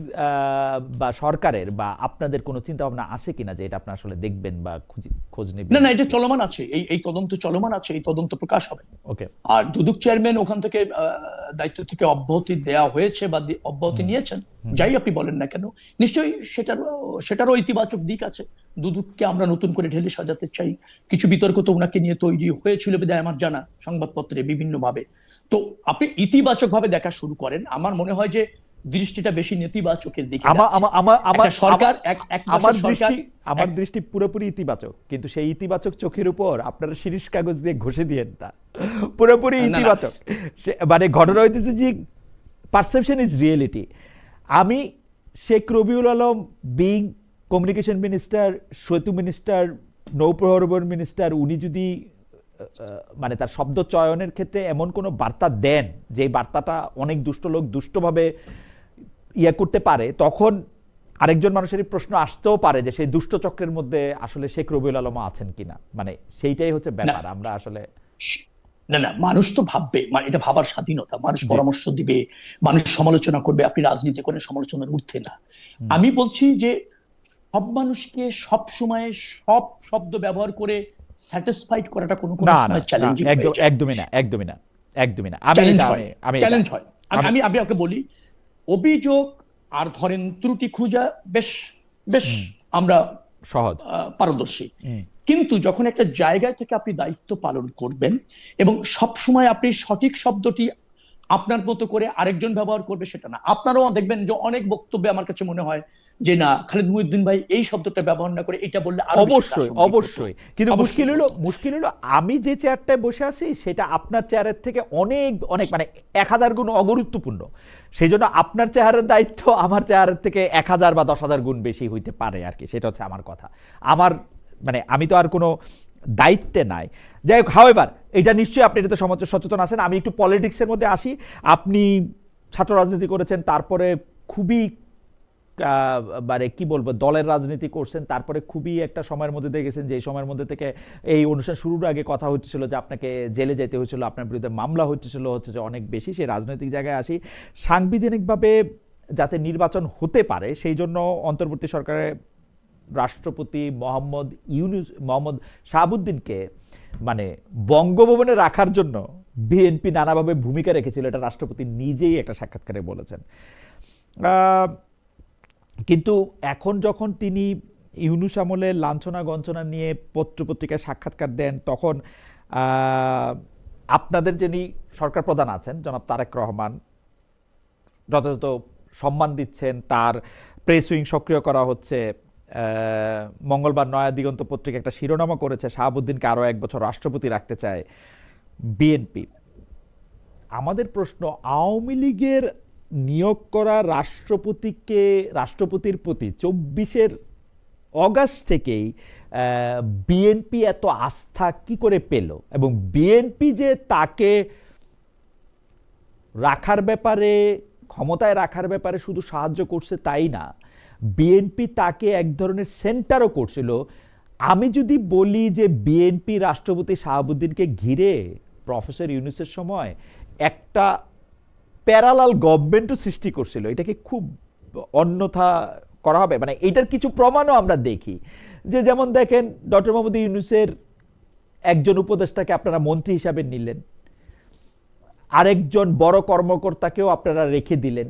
বা সরকারের বা আপনাদের কোনো চিন্তা ভাবনা আসে কিনা যে এটা আপনারা আসলে দেখবেন বা খোঁজ নেবেন? না, এটা চলমান আছে, এই তদন্ত চলমান আছে, এই তদন্ত প্রকাশ হবে। ওকে। আর দুদক চেয়ারম্যান ওখান থেকে দায়িত্ব থেকে অব্যাহতি দেওয়া হয়েছে বা অব্যাহতি নিয়েছেন, যাই আপনি বলেন না কেন, নিশ্চয়ই সেটারও ইতিবাচক দিক আছে। দুদককে আমরা নতুন করে ঢেলে সাজাতে চাই। কিছু বিতর্ক তো ওনাকে নিয়ে তৈরি হয়েছিল বিধায় আমার জানা সংবাদপত্রে বিভিন্ন ভাবে। তো আপনি ইতিবাচক ভাবে দেখা শুরু করেন, আমার মনে হয় যে দৃষ্টিটা বেশি নেতিবাচকের দিকে। আমার দৃষ্টি পুরোপুরি ইতিবাচক, কিন্তু সেই ইতিবাচক চোখের উপর আপনারা শিরিষ কাগজ দিয়ে ঘষে দিয়েন না, পুরোপুরি ইতিবাচক। মানে ঘটনা হইতেছে যে পারসেপশন ইজ রিয়েলিটি। আমি Sheikh Rabiul Alam being communication minister, সেতু মিনিস্টার, নৌপরিবহন মিনিস্টার, উনি যদি তার শব্দ চয়নের ক্ষেত্রে এমন কোনো বার্তা দেন যে বার্তাটা অনেক দুষ্ট লোক দুষ্টভাবে করতে পারে, তখন আরেকজন মানুষের প্রশ্ন আসতেও পারে যে সেই দুষ্ট চক্রের মধ্যে আসলে শেখ রবিউল আলম আছেন কিনা। সেইটাই হচ্ছে ব্যাপার। আমরা আসলে না, মানুষ তো ভাববে, এটা ভাবার স্বাধীনতা, মানুষ পরামর্শ দিবে, মানুষ সমালোচনা করবে। আপনি রাজনীতি করেন, সমালোচনার ঊর্ধ্বে না। আমি বলছি যে সব মানুষকে সব সময় সব শব্দ ব্যবহার করে স্যাটিসফাইড করাটা কোনো সময় চ্যালেঞ্জিং হয়ে যায়। একদমই না। চ্যালেঞ্জ হয়। আমি আপনাকে বলি, অভিযোগ আর ধরেন ত্রুটি খোঁজা বেশ আমরা সহজ, পারদর্শী। কিন্তু যখন একটা জায়গায় থেকে আপনি দায়িত্ব পালন করবেন এবং সব সময় আপনি সঠিক শব্দটি আপনার মতো করে আরেকজন ব্যবহার করবে সেটা না। আপনারাও দেখবেন যে অনেক বক্তব্যে আমার কাছে মনে হয় যে না, খালিদ মুহিউদ্দিন ভাই এই শব্দটা ব্যবহার না করে এটা বললে অবশ্যই। কিন্তু মুশকিল হলো আমি যে চেয়ারটায় বসে আছি সেটা আপনার চেয়ারের থেকে অনেক 1000 গুণ অগুরুত্বপূর্ণ। সেই জন্য আপনার চেয়ারের দায়িত্ব আমার চেয়ারের থেকে 1000 বা 10,000 গুণ বেশি হইতে পারে আর কি। সেটা হচ্ছে আমার কথা। আমি তো আর কোনো দায়িত্বে নাই। যাই হোক, হাওয়েভার এটা নিশ্চয়ই আপনি এটাতে সচেতন আছেন। আমি একটু পলিটিক্সের মধ্যে আসি। আপনি ছাত্র রাজনীতি করেছেন, তারপরে খুবই কি বলবো দলের রাজনীতি করছেন, তারপরে খুবই একটা সময়ের মধ্যে দিয়ে গেছেন যে সময়ের মধ্যে থেকে এই অনুষ্ঠান শুরুর আগে কথা হচ্ছিল যে আপনাকে জেলে যেতে হয়েছিল, আপনার বিরুদ্ধে মামলা হচ্ছে যে অনেক বেশি। সেই রাজনৈতিক জায়গায় আসি। সাংবিধানিকভাবে যাতে নির্বাচন হতে পারে সেই জন্য অন্তর্বর্তী সরকারের রাষ্ট্রপতি মোহাম্মদ শাহাবুদ্দিনকে মানে বঙ্গভবনে রাখার জন্য বিএনপি নানাভাবে ভূমিকা রেখেছিল, এটা রাষ্ট্রপতি নিজেই একটা সাক্ষাৎকারে বলেছেন। কিন্তু এখন যখন তিনি ইউনূস আমলে লাঞ্ছনা গঞ্চনা নিয়ে পত্রপত্রিকায় সাক্ষাৎকার দেন, তখন আপনাদের যিনি সরকার প্রধান আছেন জনাব তারেক রহমান যথাযথ সম্মান দিচ্ছেন, তার প্রেস উইং সক্রিয় করা হচ্ছে। মঙ্গলবার নয়া দিগন্ত পত্রিকা একটা শিরোনামা করেছে, শাহাবুদ্দিনকে আরো 1 বছর রাষ্ট্রপতি রাখতে চায় বিএনপি। আমাদের প্রশ্ন, আওয়ামী লীগের নিয়োগ করা রাষ্ট্রপতির প্রতি 24 অগাস্ট থেকেই বিএনপি এত আস্থা কি করে পেল, এবং বিএনপি যে তাকে রাখার ব্যাপারে, ক্ষমতায় রাখার ব্যাপারে শুধু সাহায্য করছে তাই না, বিএনপি তাকে এক ধরনের সেন্টারও করছিল। আমি যদি বলি যে বিএনপি রাষ্ট্রপতি শাহাবুদ্দিনকে ঘিরে প্রফেসর ইউনূসের সময় একটা প্যারালাল গভর্নমেন্টও সৃষ্টি করছিল, এটাকে খুব অন্যথা করা হবে? মানে এটার কিছু প্রমাণও আমরা দেখি, যে যেমন দেখেন ডক্টর মোহাম্মদ ইউনূসের একজন উপদেষ্টাকে আপনারা মন্ত্রী হিসাবে নিলেন, আরেকজন বড় কর্মকর্তাকেও আপনারা রেখে দিলেন,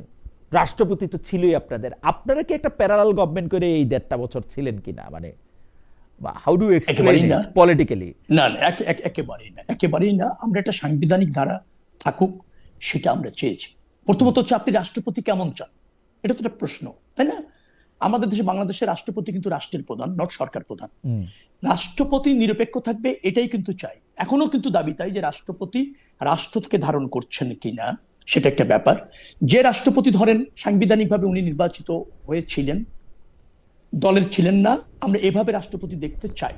রাষ্ট্রপতি তো ছিলই আপনাদের। আপনারা কি একটা প্যারালাল গভর্নমেন্ট করে এই 1.5 বছর ছিলেন কিনা? মানে how do explain it politically? না, একেবারেই না। আমরা একটা সাংবিধানিক ধারা থাকুক, সেটা আমরা চেয়েছি। প্রথমত হচ্ছে আপনি রাষ্ট্রপতি কেমন চান, এটা তো একটা প্রশ্ন, তাই না? আমাদের দেশে, বাংলাদেশের রাষ্ট্রপতি কিন্তু রাষ্ট্রের প্রধান, নট সরকার প্রধান। রাষ্ট্রপতি নিরপেক্ষ থাকবে, এটাই কিন্তু চাই। এখনো কিন্তু দাবি তাই যে রাষ্ট্রপতি রাষ্ট্রকে ধারণ করছেন কিনা সেটা একটা ব্যাপার। যে রাষ্ট্রপতি ধরেন সাংবিধানিকভাবে উনি নির্বাচিত হয়েছিলেন, দলের ছিলেন না, আমরা এভাবে রাষ্ট্রপতি দেখতে চাই।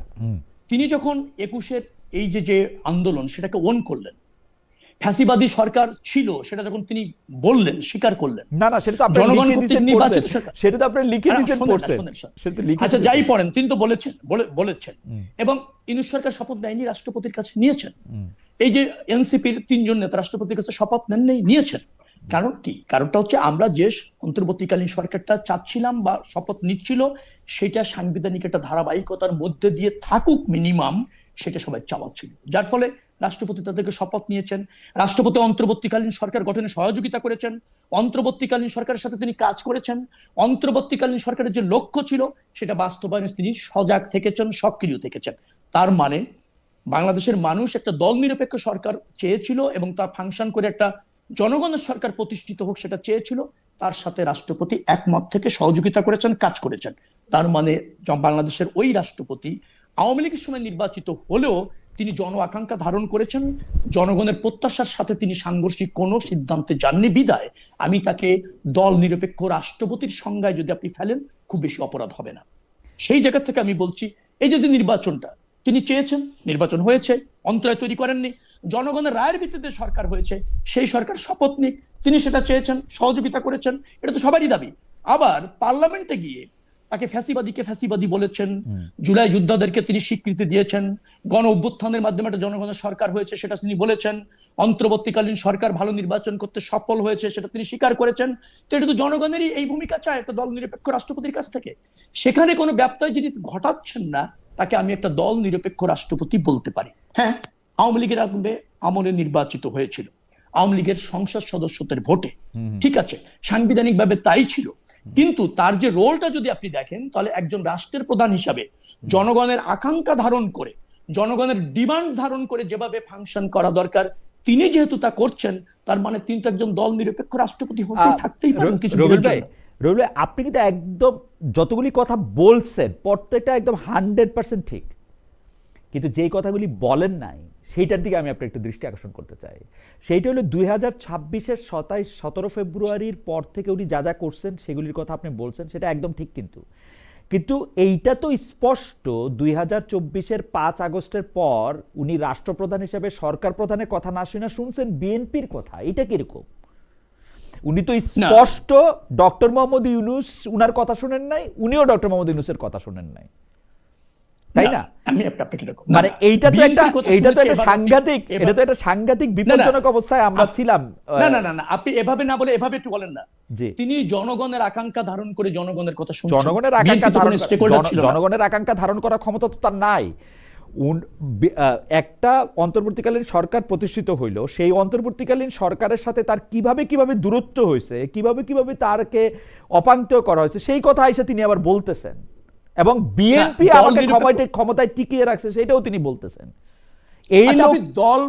তিনি যখন 21-এর এই যে আন্দোলন সেটাকে ওন করলেন, ফ্যাসিবাদী সরকার ছিল সেটা যখন তিনি বললেন, স্বীকার করলেন, না সেটা তো আপনি জনগণ লিখে কর্তৃক দিয়েছেন, নির্বাচিত পড়ছেন। সরকার, সেটা তো আপনি লিখে দিয়েছেন, পড়ছেন। সেটা তো লিখে আচ্ছা দিয়েছেন। যাই পড়েন, তিনি তো বলেছেন এবং ইউনূস সরকার শপথ নেয়নি, রাষ্ট্রপতির কাছে নিয়েছেন। এই যে এনসিপির 3জন নেতা রাষ্ট্রপতির কাছে শপথ নেন নেই, নিয়েছেন। কারণ কি? কারণটা হচ্ছে আমরা যে অন্তর্বর্তীকালীন সরকারটা চাচ্ছিলাম বা শপথ নিচ্ছিল, সেটা সাংবিধানিক একটা ধারাবাহিকতার মধ্যে দিয়ে থাকুক মিনিমাম, সেটা সবাই চাওয়াচ্ছিল। যার ফলে রাষ্ট্রপতি তাদেরকে শপথ নিয়েছেন, রাষ্ট্রপতি অন্তর্বর্তীকালীন সরকার গঠনে সহযোগিতা করেছেন, অন্তর্বর্তীকালীন সরকারের সাথে তিনি কাজ করেছেন, অন্তর্বর্তীকালীন সরকারের যে লক্ষ্য ছিল সেটা বাস্তবায়নে তিনি সজাগ থেকেছেন, সক্রিয় থেকেছেন। তার মানে বাংলাদেশের মানুষ একটা দল নিরপেক্ষ সরকার চেয়েছিল এবং তা ফাংশন করে একটা জনগণের সরকার প্রতিষ্ঠিত হোক সেটা চেয়েছিল। তার সাথে রাষ্ট্রপতি একমত থেকে সহযোগিতা করেছেন, কাজ করেছেন। তার মানে বাংলাদেশের ওই রাষ্ট্রপতি আওয়ামী লীগের সময় নির্বাচিত হলেও তিনি জন আকাঙ্ক্ষা ধারণ করেছেন, জনগণের প্রত্যাশার সাথে তিনি সাংঘর্ষিক কোনো সিদ্ধান্তে যাননি। বিদায় আমি তাকে দল নিরপেক্ষ রাষ্ট্রপতির সংজ্ঞায় যদি আপনি ফেলেন, খুব বেশি অপরাধ হবে না। সেই জায়গা থেকে আমি বলছি, এই যে নির্বাচনটা তিনি চেয়েছেন, নির্বাচন হয়েছে, অন্তরায় তৈরি করেননি, জনগণের রায়ের ভিত্তিতে সরকার হয়েছে, সেই সরকার শপথ নিক, তিনি সেটা চেয়েছেন, সহযোগিতা করেছেন, এটা তো সবারই দাবি। আবার পার্লামেন্টে গিয়ে তাকে ফ্যাসিবাদী বলেছেন, জুলাই যোদ্ধাদেরকে তিনি স্বীকৃতি দিয়েছেন, গণ অভ্যুত্থানের মাধ্যমে একটা জনগণের সরকার হয়েছে সেটা তিনি বলেছেন, অন্তর্বর্তীকালীন সরকার ভালো নির্বাচন করতে সফল হয়েছে সেটা তিনি স্বীকার করেছেন। তো এটা তো জনগণেরই এই ভূমিকা চায় একটা দল নিরপেক্ষ রাষ্ট্রপতির কাছ থেকে। সেখানে কোনো ব্যত্যয় যদি ঘটাচ্ছেন না, তাকে আমি একটা দল নিরপেক্ষ রাষ্ট্রপতি বলতে পারি। হ্যাঁ, আওয়ামী লীগের আমলে নির্বাচিত হয়েছিল, আওয়ামী লীগের সংসদ সদস্যদের ভোটে, ঠিক আছে, সাংবিধানিকভাবে তাই ছিল। কিন্তু তার যে রোলটা যদি আপনি দেখেন, তাহলে একজন রাষ্ট্রের প্রধান হিসাবে জনগণের আকাঙ্ক্ষা ধারণ করে, জনগণের ডিমান্ড ধারণ করে যেভাবে ফাংশন করা দরকার, তিনি যেহেতু তা করছেন, তার মানে তিনি তো একজন দল নিরপেক্ষ রাষ্ট্রপতি হতে থাকতেই পারেন কিছু দিনের জন্য। রবিউল ভাই, আপনি কিন্তু একদম যতগুলি কথা বলছেন প্রত্যেকটা একদম 100% ঠিক, কিন্তু যেই কথাগুলি বলেন নাই সেইটার দিকে আমি আপনার একটু দৃষ্টি আকর্ষণ করতে চাই। সেইটা হলো 2026-এর 17 ফেব্রুয়ারির পর থেকে উনি যা যা করছেন সেগুলির কথা আপনি বলছেন, সেটা একদম ঠিক। কিন্তু এইটা তো স্পষ্ট 2024-এর 5 আগস্টের পর উনি রাষ্ট্রপ্রধান হিসেবে সরকার প্রধানের কথা না শুনে শুনছেন বিএনপির কথা। এটা কিরকম? উনি তো স্পষ্ট ডক্টর মোহাম্মদ ইউনূস উনার কথা শুনেন নাই, উনিও ডক্টর মোহাম্মদ ইউনূসের কথা শুনেন নাই, তাই না? মানে এইটা তো একটা সাংঘাতিক বিপজ্জনক অবস্থায় আমরা ছিলাম। না, আপনি এভাবে না বলে এভাবে একটু বলেন না। জি। তিনি জনগণের আকাঙ্ক্ষা ধারণ করে জনগণের কথা শুনছেন। জনগণের আকাঙ্ক্ষা জনগণের আকাঙ্ক্ষা ধারণ করার ক্ষমতা তো তার নাই। একটা অন্তর্বর্তীকালীন সরকার প্রতিষ্ঠিত হইল, সেই অন্তর্বর্তীকালীন সরকারের সাথে তার কিভাবে দূরত্ব হয়েছে, কিভাবে তারকে অপাঙ্ক্তেয় করা হয়েছে, সেই কথা এসে তিনি আবার বলতেছেন। এবং বিএনপি আমাকে ক্ষমতায় টিকিয়ে রাখছে সেটাও তিনি বলতেছেন। এই দল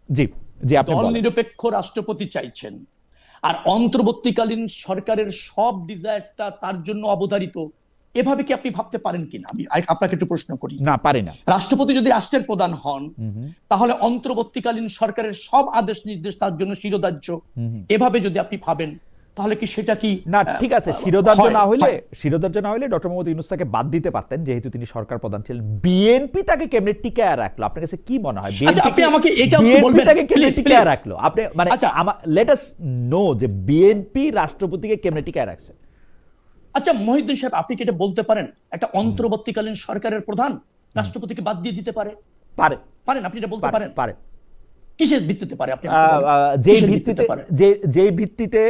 জি জি আপনি দল নিরপেক্ষ রাষ্ট্রপতি চাইছেন, আর অন্তর্বর্তীকালীন সরকারের সব ডিজায়ারটা তার জন্য অবধারিত, এভাবে কি আপনি ভাবতে পারেন কিনা? আমি আপনাকে একটু প্রশ্ন করি। না, পারি না। রাষ্ট্রপতি যদি রাষ্ট্রের প্রধান হন, তাহলে অন্তর্বর্তীকালীন সরকারের সব আদেশ নির্দেশ তার জন্য শিরোধার্য, এভাবে যদি আপনি ভাবেন, তাহলে কি সেটা কি না? ঠিক আছে, শিরোধার্য না হইলে ডক্টর মোহাম্মদ ইউনূস তাকে বাদ দিতে পারতেন, যেহেতু তিনি সরকার প্রধান ছিলেন। বিএনপি তাকে কেমনে টিকায় রাখলো? আপনার কাছে কি মনে হয়? বিএনপি তাকে কেমনে টিকায় রাখলো? আপনি মানে লেট আস নো যে বিএনপি রাষ্ট্রপতিকে কেমনে টিকায় রাখছে। আচ্ছা মহিউদ্দিন সাহেব, আপনি কি এটা বলতে পারেন একটা অন্তর্বর্তীকালীন সরকারের প্রধান রাষ্ট্রপতিকে বাদ দিয়ে দিতে পারেন? আপনি এটা বলতে পারেন? কিসের ভিত্তিতে পারে? আপনি যেই ভিত্তিতে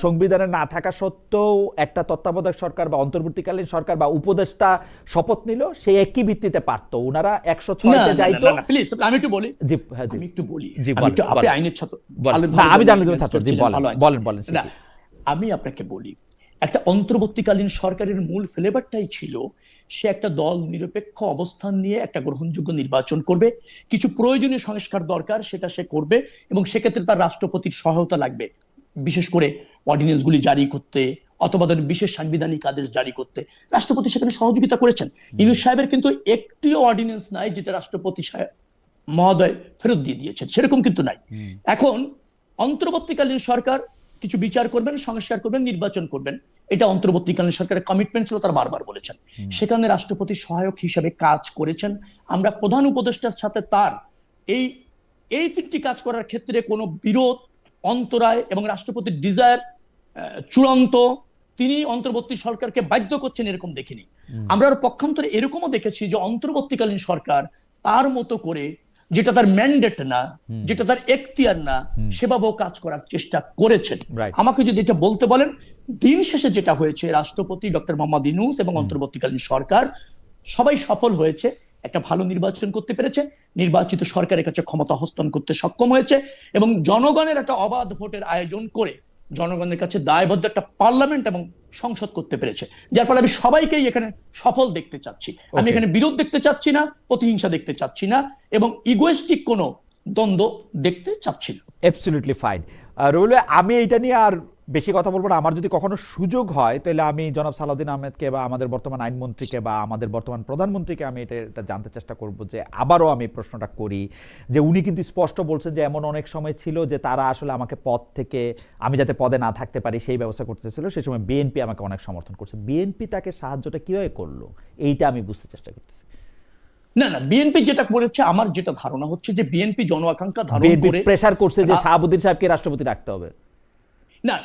সংবিধানে না থাকা সত্ত্বেও একটা তত্ত্বাবধায়ক সরকার বা অন্তর্বর্তীকালীন সরকার বা উপদেষ্টা শপথ নিল, সেই একই ভিত্তিতে পারতো। ওনারা 106-তে যাইতো। প্লিজ আমি একটু বলি। আপনি আইনের ছাত্র, আমি জানলে ছাত্র। জি বলেন। আমি আপনাকে বলি, একটা অন্তর্বর্তীকালীন সরকারের মূল ফ্লেভারটাই ছিল সে একটা দল নিরপেক্ষ অবস্থান নিয়ে একটা গ্রহণযোগ্য নির্বাচন করবে, কিছু প্রয়োজনীয় সংস্কার দরকার সেটা সে করবে, এবং সেক্ষেত্রে তার রাষ্ট্রপতির সহায়তা লাগবে, বিশেষ করে অর্ডিন্যান্স গুলি জারি করতে অথবা বিশেষ সাংবিধানিক আদেশ জারি করতে। রাষ্ট্রপতি সেখানে সহযোগিতা করেছেন। ইউনূস সাহেবের কিন্তু একটিও অর্ডিন্যান্স নাই যেটা রাষ্ট্রপতি মহোদয় ফেরত দিয়ে দিয়েছেন, সেরকম কিন্তু নাই। এখন অন্তর্বর্তীকালীন সরকার কিছু বিচার করবেন, সংস্কার করবেন, নির্বাচন করবেন, এটা অন্তর্বর্তীকালীন সরকারের কমিটমেন্ট ছিল, তার বারবার বলেছেন। সেখানে রাষ্ট্রপতি সহায়ক হিসেবে কাজ করেছেন। আমরা প্রধান উপদেষ্টার সাথে তার এই তিনটি কাজ করার ক্ষেত্রে কোনো বিরোধ, অন্তরায় এবং রাষ্ট্রপতির ডিজায়ার চূড়ান্ত তিনি অন্তর্বর্তী সরকারকে বাধ্য করছেন এরকম দেখিনি। আমরা পক্ষান্তরে এরকমও দেখেছি যে অন্তর্বর্তীকালীন সরকার তার মতো করে, যেটা তার ম্যান্ডেট না, যেটা তার এখতিয়ার না, সেভাবেও কাজ করার চেষ্টা করেছেন। আমাকে যদি এটা বলতে বলেন, দিন শেষে যেটা হয়েছে, রাষ্ট্রপতি ডক্টর মোহাম্মদ ইউনূস এবং অন্তর্বর্তীকালীন সরকার সবাই সফল হয়েছে, একটা ভালো নির্বাচন করতে পেরেছে, নির্বাচিত সরকারের কাছে ক্ষমতা হস্তান্তর করতে সক্ষম হয়েছে, এবং জনগণের একটা অবাধ ভোটের আয়োজন করে জনগণের কাছে দায়বদ্ধ একটা পার্লামেন্ট এবং সংসদ করতে পেরেছে, যার ফলে আমি সবাইকেই এখানে সফল দেখতে চাচ্ছি। আমি এখানে বিরোধ দেখতে চাচ্ছি না, প্রতিহিংসা দেখতে চাচ্ছি না, এবং ইগোয়েস্টিক কোনো দ্বন্দ্ব দেখতে চাচ্ছি না। Absolutely fine. রুল, আমি এইটা নিয়ে আর বেশি কথা বলবো না। আমার যদি কখনো সুযোগ হয় তাহলে আমি জনাব সালাউদ্দিন আহমেদকে বা আমাদের বর্তমান আইনমন্ত্রীকে বা আমাদের বর্তমান প্রধানমন্ত্রীকে আমি এটা জানতে চেষ্টা করব, যে আবারও আমি প্রশ্নটা করি যে উনি কিন্তু স্পষ্ট বলছেন যে এমন অনেক সময় ছিল যে তারা আসলে আমাকে পদ থেকে, আমি যাতে পদে না থাকতে পারি সেই ব্যবস্থা করতেছিল, সেই সময় বিএনপি আমাকে অনেক সমর্থন করছে। বিএনপি তাকে সাহায্যটা কিভাবে করলো এইটা আমি বুঝতে চেষ্টা করতেছি। না, বিএনপি যেটা করেছে, আমার যেটা ধারণা হচ্ছে যে বিএনপি জন আকাঙ্ক্ষা ধারণ করে প্রেসার করছে যে শাহাবুদ্দিন সাহেবকে রাষ্ট্রপতি রাখতে হবে। না,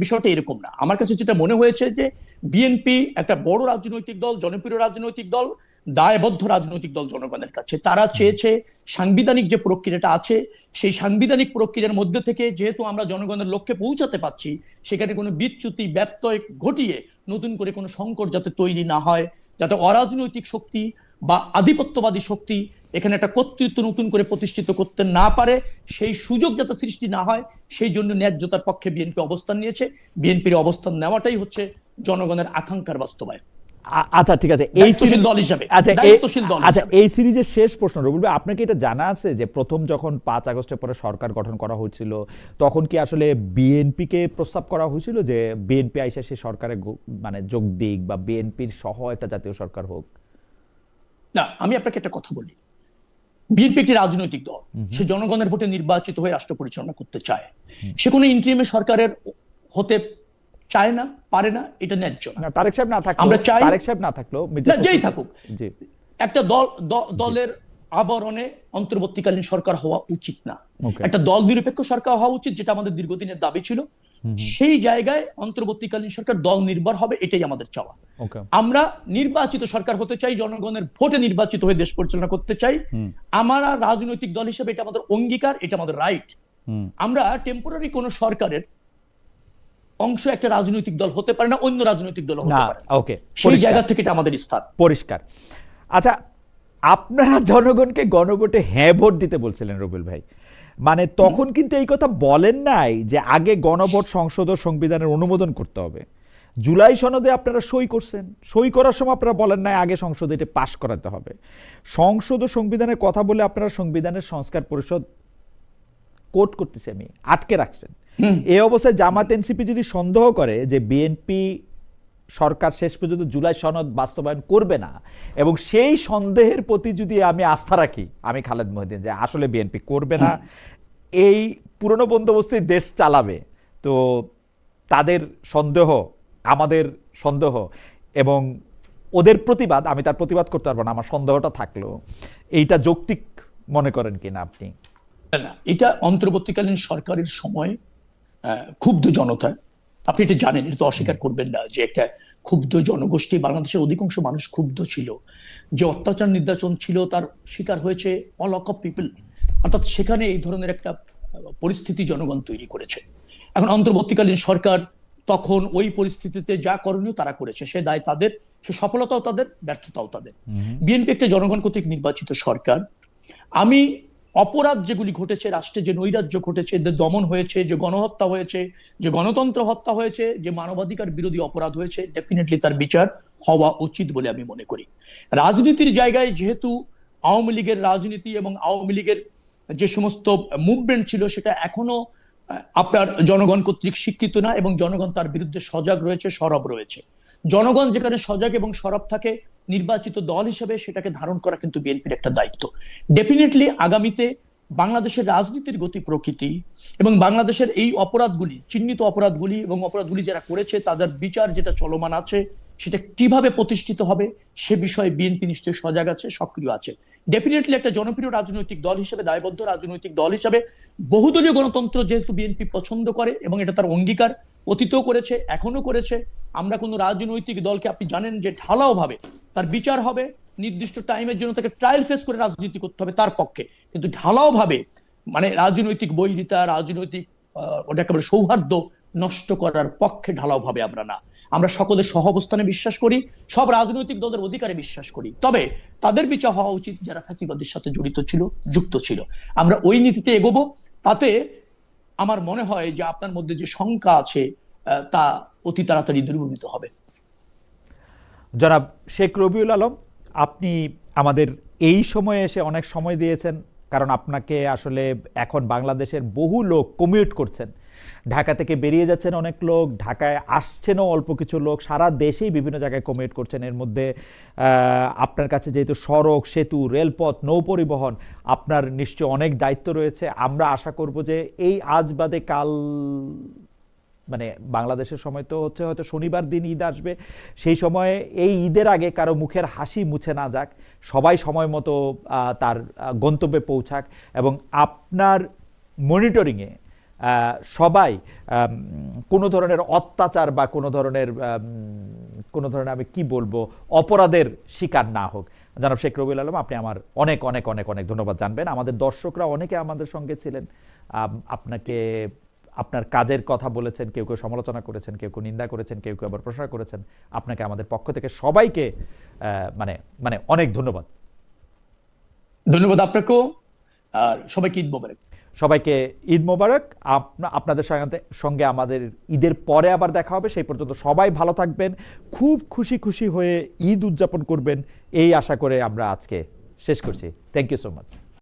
বিষয়টা এরকম না। আমার কাছে যেটা মনে হয়েছে যে বিএনপি একটা বড় রাজনৈতিক দল, জনপ্রিয় রাজনৈতিক দল, দায়বদ্ধ রাজনৈতিক দল জনগণের কাছে। তারা চেয়েছে সাংবিধানিক যে প্রক্রিয়াটা আছে, সেই সাংবিধানিক প্রক্রিয়ার মধ্যে থেকে যেহেতু আমরা জনগণের লক্ষ্যে পৌঁছাতে পারছি, সেখানে কোনো বিচ্যুতি ব্যত্যয় ঘটিয়ে নতুন করে কোনো সংকট যাতে তৈরি না হয়, যাতে অরাজনৈতিক শক্তি বা আধিপত্যবাদী শক্তি এখানে একটা কর্তৃত্ব নতুন করে প্রতিষ্ঠিত করতে না পারে, সেই সুযোগ যাতে সৃষ্টি না হয়, সেই জন্য ন্যায্যতার পক্ষে বিএনপি অবস্থান নিয়েছে। বিএনপির অবস্থান নেওয়াটাই হচ্ছে জনগণের আকাঙ্ক্ষার বাস্তবায়ন। আচ্ছা ঠিক আছে, এই সিরিজের শেষ প্রশ্ন রবিউল ভাই, আপনাকে এটা জানা আছে যে প্রথম যখন 5 আগস্টের পরে সরকার গঠন করা হয়েছিল, তখন কি আসলে বিএনপিকে প্রস্তাব করা হয়েছিল যে বিএনপি আইসা সে সরকারে মানে যোগ দিক বা বিএনপির সহ একটা জাতীয় সরকার হোক? না, আমি আপনাকে একটা কথা বলি, বিএনপি একটি রাজনৈতিক দল, সে জনগণের ভোটে নির্বাচিত হয়ে রাষ্ট্র পরিচালনা করতে চায়, সে কোনো ইন্টারিম সরকারের হতে চায় না, পারে না, এটা ন্যায্য না। তারেক সাহেব না থাকলো, আমরা চাই তারেক সাহেব না থাকলো, যেই থাকুক, একটা দলের আবরণে অন্তর্বর্তীকালীন সরকার হওয়া উচিত না, একটা দল নিরপেক্ষ সরকার হওয়া উচিত, যেটা আমাদের দীর্ঘদিনের দাবি ছিল। সেই জায়গায় অন্তর্বর্তীকালীন সরকার দল নির্ভর হবে, এটাই আমাদের চাওয়া। আমরা নির্বাচিত সরকার হতে চাই, জনগণের ভোটে নির্বাচিত হয়ে দেশ পরিচালনা করতে চাই। আমরা রাজনৈতিক দল হিসেবে এটা আমাদের অঙ্গীকার, এটা আমাদের রাইট। আমরা টেম্পোরারি কোন সরকারের অংশ একটা রাজনৈতিক দল হতে পারে না, অন্য রাজনৈতিক দল হতে না, পারে না। ওকে, সেই জায়গা থেকে এটা আমাদের স্থান। পরিষ্কার। আচ্ছা, আপনারা জনগণকে গণভোটে হ্যাঁ ভোট দিতে বলছিলেন রবিউল ভাই, মানে তখন কিন্তু এই কথা বলেন নাই যে আগে গণভোট সংসদ ও সংবিধানের অনুমোদন করতে হবে। জুলাই সনদে আপনারা সই করছেন, সই করার সময় আপনারা বলেন নাই আগে সংসদে এটা পাশ করাতে হবে। সংসদ ও সংবিধানের কথা বলে আপনারা সংবিধানের সংস্কার পরিষদ কোর্ট করতেছি আমি আটকে রাখছেন। এই অবস্থায় জামাত এনসিপি যদি সন্দেহ করে যে বিএনপি সরকার শেষ পর্যন্ত জুলাই সনদ বাস্তবায়ন করবে না, এবং সেই সন্দেহের প্রতি যদি আমি আস্থা রাখি, আমি খালেদ মহিউদ্দিন, যে আসলে বিএনপি করবে না, এই পুরনো বন্দোবস্তেই দেশ চালাবে, তো তাদের সন্দেহ আমাদের সন্দেহ এবং ওদের প্রতিবাদ, আমি তার প্রতিবাদ করতে পারবো না, আমার সন্দেহটা থাকলো, এইটা যৌক্তিক মনে করেন কিনা আপনি? না, এটা অন্তর্বর্তীকালীন সরকারের সময় ক্ষুব্ধ জনতা, আপনি এটা জানেন, এটা তো অস্বীকার করবেন না যে একটা ক্ষুব্ধ জনগোষ্ঠী, বাংলাদেশের অধিকাংশ মানুষ ক্ষুব্ধ ছিল যে অত্যাচার নির্যাতন ছিল, তার শিকার হয়েছে অল অফ পিপল, অর্থাৎ সেখানে এই ধরনের একটা পরিস্থিতি জনগণ তৈরি করেছে। এখন অন্তর্বর্তীকালীন সরকার তখন ওই পরিস্থিতিতে যা করণীয় তারা করেছে, সে দায় তাদের, সে সফলতাও তাদের, ব্যর্থতাও তাদের। বিএনপি একটা জনগণ কর্তৃক নির্বাচিত সরকার। আমি অপরাধ যেগুলি ঘটেছে, রাষ্ট্রে যে নৈরাজ্য ঘটেছে, যে দমন হয়েছে, যে গণহত্যা হয়েছে, যে গণতন্ত্র হত্যা হয়েছে, যে মানবাধিকার বিরোধী অপরাধ হয়েছে, ডেফিনেটলি তার বিচার হওয়া উচিত বলে আমি মনে করি। রাজনীতির জায়গায় যেহেতু আওয়ামী লীগের রাজনীতি এবং আওয়ামী লীগের যে সমস্ত মুভমেন্ট ছিল সেটা এখনো আপনার জনগণ কর্তৃক স্বীকৃত না, এবং জনগণ তার বিরুদ্ধে সজাগ রয়েছে, সরব রয়েছে। জনগণ যেখানে সজাগ এবং সরব থাকে, নির্বাচিত দল হিসেবে সেটাকে ধারণ করা কিন্তু বিএনপির একটা দায়িত্ব। ডেফিনেটলি আগামীতে বাংলাদেশের রাজনীতির গতি প্রকৃতি এবং বাংলাদেশের এই অপরাধগুলি, চিহ্নিত অপরাধগুলি এবং অপরাধগুলি যারা করেছে তাদের বিচার যেটা চলমান আছে, সেটা কিভাবে প্রতিষ্ঠিত হবে সে বিষয়ে বিএনপি নিশ্চয়ই সজাগ আছে, সক্রিয় আছে। ডেফিনেটলি একটা জনপ্রিয় রাজনৈতিক দল হিসেবে, দায়বদ্ধ রাজনৈতিক দল হিসেবে, বহুদলীয় গণতন্ত্র যেহেতু বিএনপি পছন্দ করে এবং এটা তার অঙ্গীকার, অতীতেও করেছে, এখনো করেছে, আমরা কোনো রাজনৈতিক দলকে, আপনি জানেন যে ঢালাও ভাবে তার বিচার হবে, নির্দিষ্ট টাইমের জন্য তাকে ট্রায়াল ফেস করে রাজনীতি করতে হবে তার পক্ষে, কিন্তু ঢালাও ভাবে মানে রাজনৈতিক বৈরিতা, রাজনৈতিক ওটাকে বলে সৌহার্দ্য নষ্ট করার পক্ষে ঢালাও ভাবে আমরা না। আমরা সকলের সহাবস্থানে বিশ্বাস করি, সব রাজনৈতিক দলের অধিকারে বিশ্বাস করি, তবে তাদের বিচার হওয়া উচিত যারা ফ্যাসিবাদের সাথে জড়িত ছিল, যুক্ত ছিল। আমরা ওই নীতিতে এগোবো। তাতে আমার মনে হয় যে আপনার মধ্যে যে শঙ্কা আছে তা অতি তাড়াতাড়ি দূরীভূত হবে। জনাব শেখ রবিউল আলম, আপনি আমাদের এই সময়ে এসে অনেক সময় দিয়েছেন, কারণ আপনাকে আসলে এখন বাংলাদেশের বহু লোক কমিউট করছেন, ঢাকা থেকে বেরিয়ে যাচ্ছেন অনেক লোক, ঢাকায় আসছেনও অল্প কিছু লোক, সারা দেশেই বিভিন্ন জায়গায় কমিউট করছেন। এর মধ্যে আপনার কাছে যেহেতু সড়ক, সেতু, রেলপথ, নৌ পরিবহন, আপনার নিশ্চয় অনেক দায়িত্ব রয়েছে। আমরা আশা করব যে এই আজ বাদে কাল, মানে বাংলাদেশের সময় তো হচ্ছে হয়তো শনিবার দিন ঈদ আসবে, সেই সময়ে এই ঈদের আগে কারো মুখের হাসি মুছে না যাক, সবাই সময় মতো তার গন্তব্যে পৌঁছাক, এবং আপনার মনিটরিংয়ে সবাই কোনো ধরনের অত্যাচার বা কোনো ধরনের আমি কি বলবো অপরাধের শিকার না হোক। জনাব শেখ রবিউল আলম, আপনি আমার অনেক অনেক অনেক অনেক ধন্যবাদ জানবেন। আমাদের দর্শকরা অনেকে আমাদের সঙ্গে ছিলেন, আপনাকে আপনার কাজের কথা বলেছেন, কেউ কেউ সমালোচনা করেছেন, কেউ কেউ নিন্দা করেছেন, কেউ কেউ আবার প্রশংসা করেছেন। আপনাকে আমাদের পক্ষ থেকে সবাইকে মানে অনেক ধন্যবাদ। ধন্যবাদ আপনাকেও, আর সবাইকে ঈদ মোবারক। সবাইকে ঈদ মোবারক। আপনাদের সঙ্গে আমাদের ঈদের পরে আবার দেখা হবে, সেই পর্যন্ত সবাই ভালো থাকবেন, খুব খুশি খুশি হয়ে ঈদ উদযাপন করবেন, এই আশা করে আমরা আজকে শেষ করছি। Thank you so much.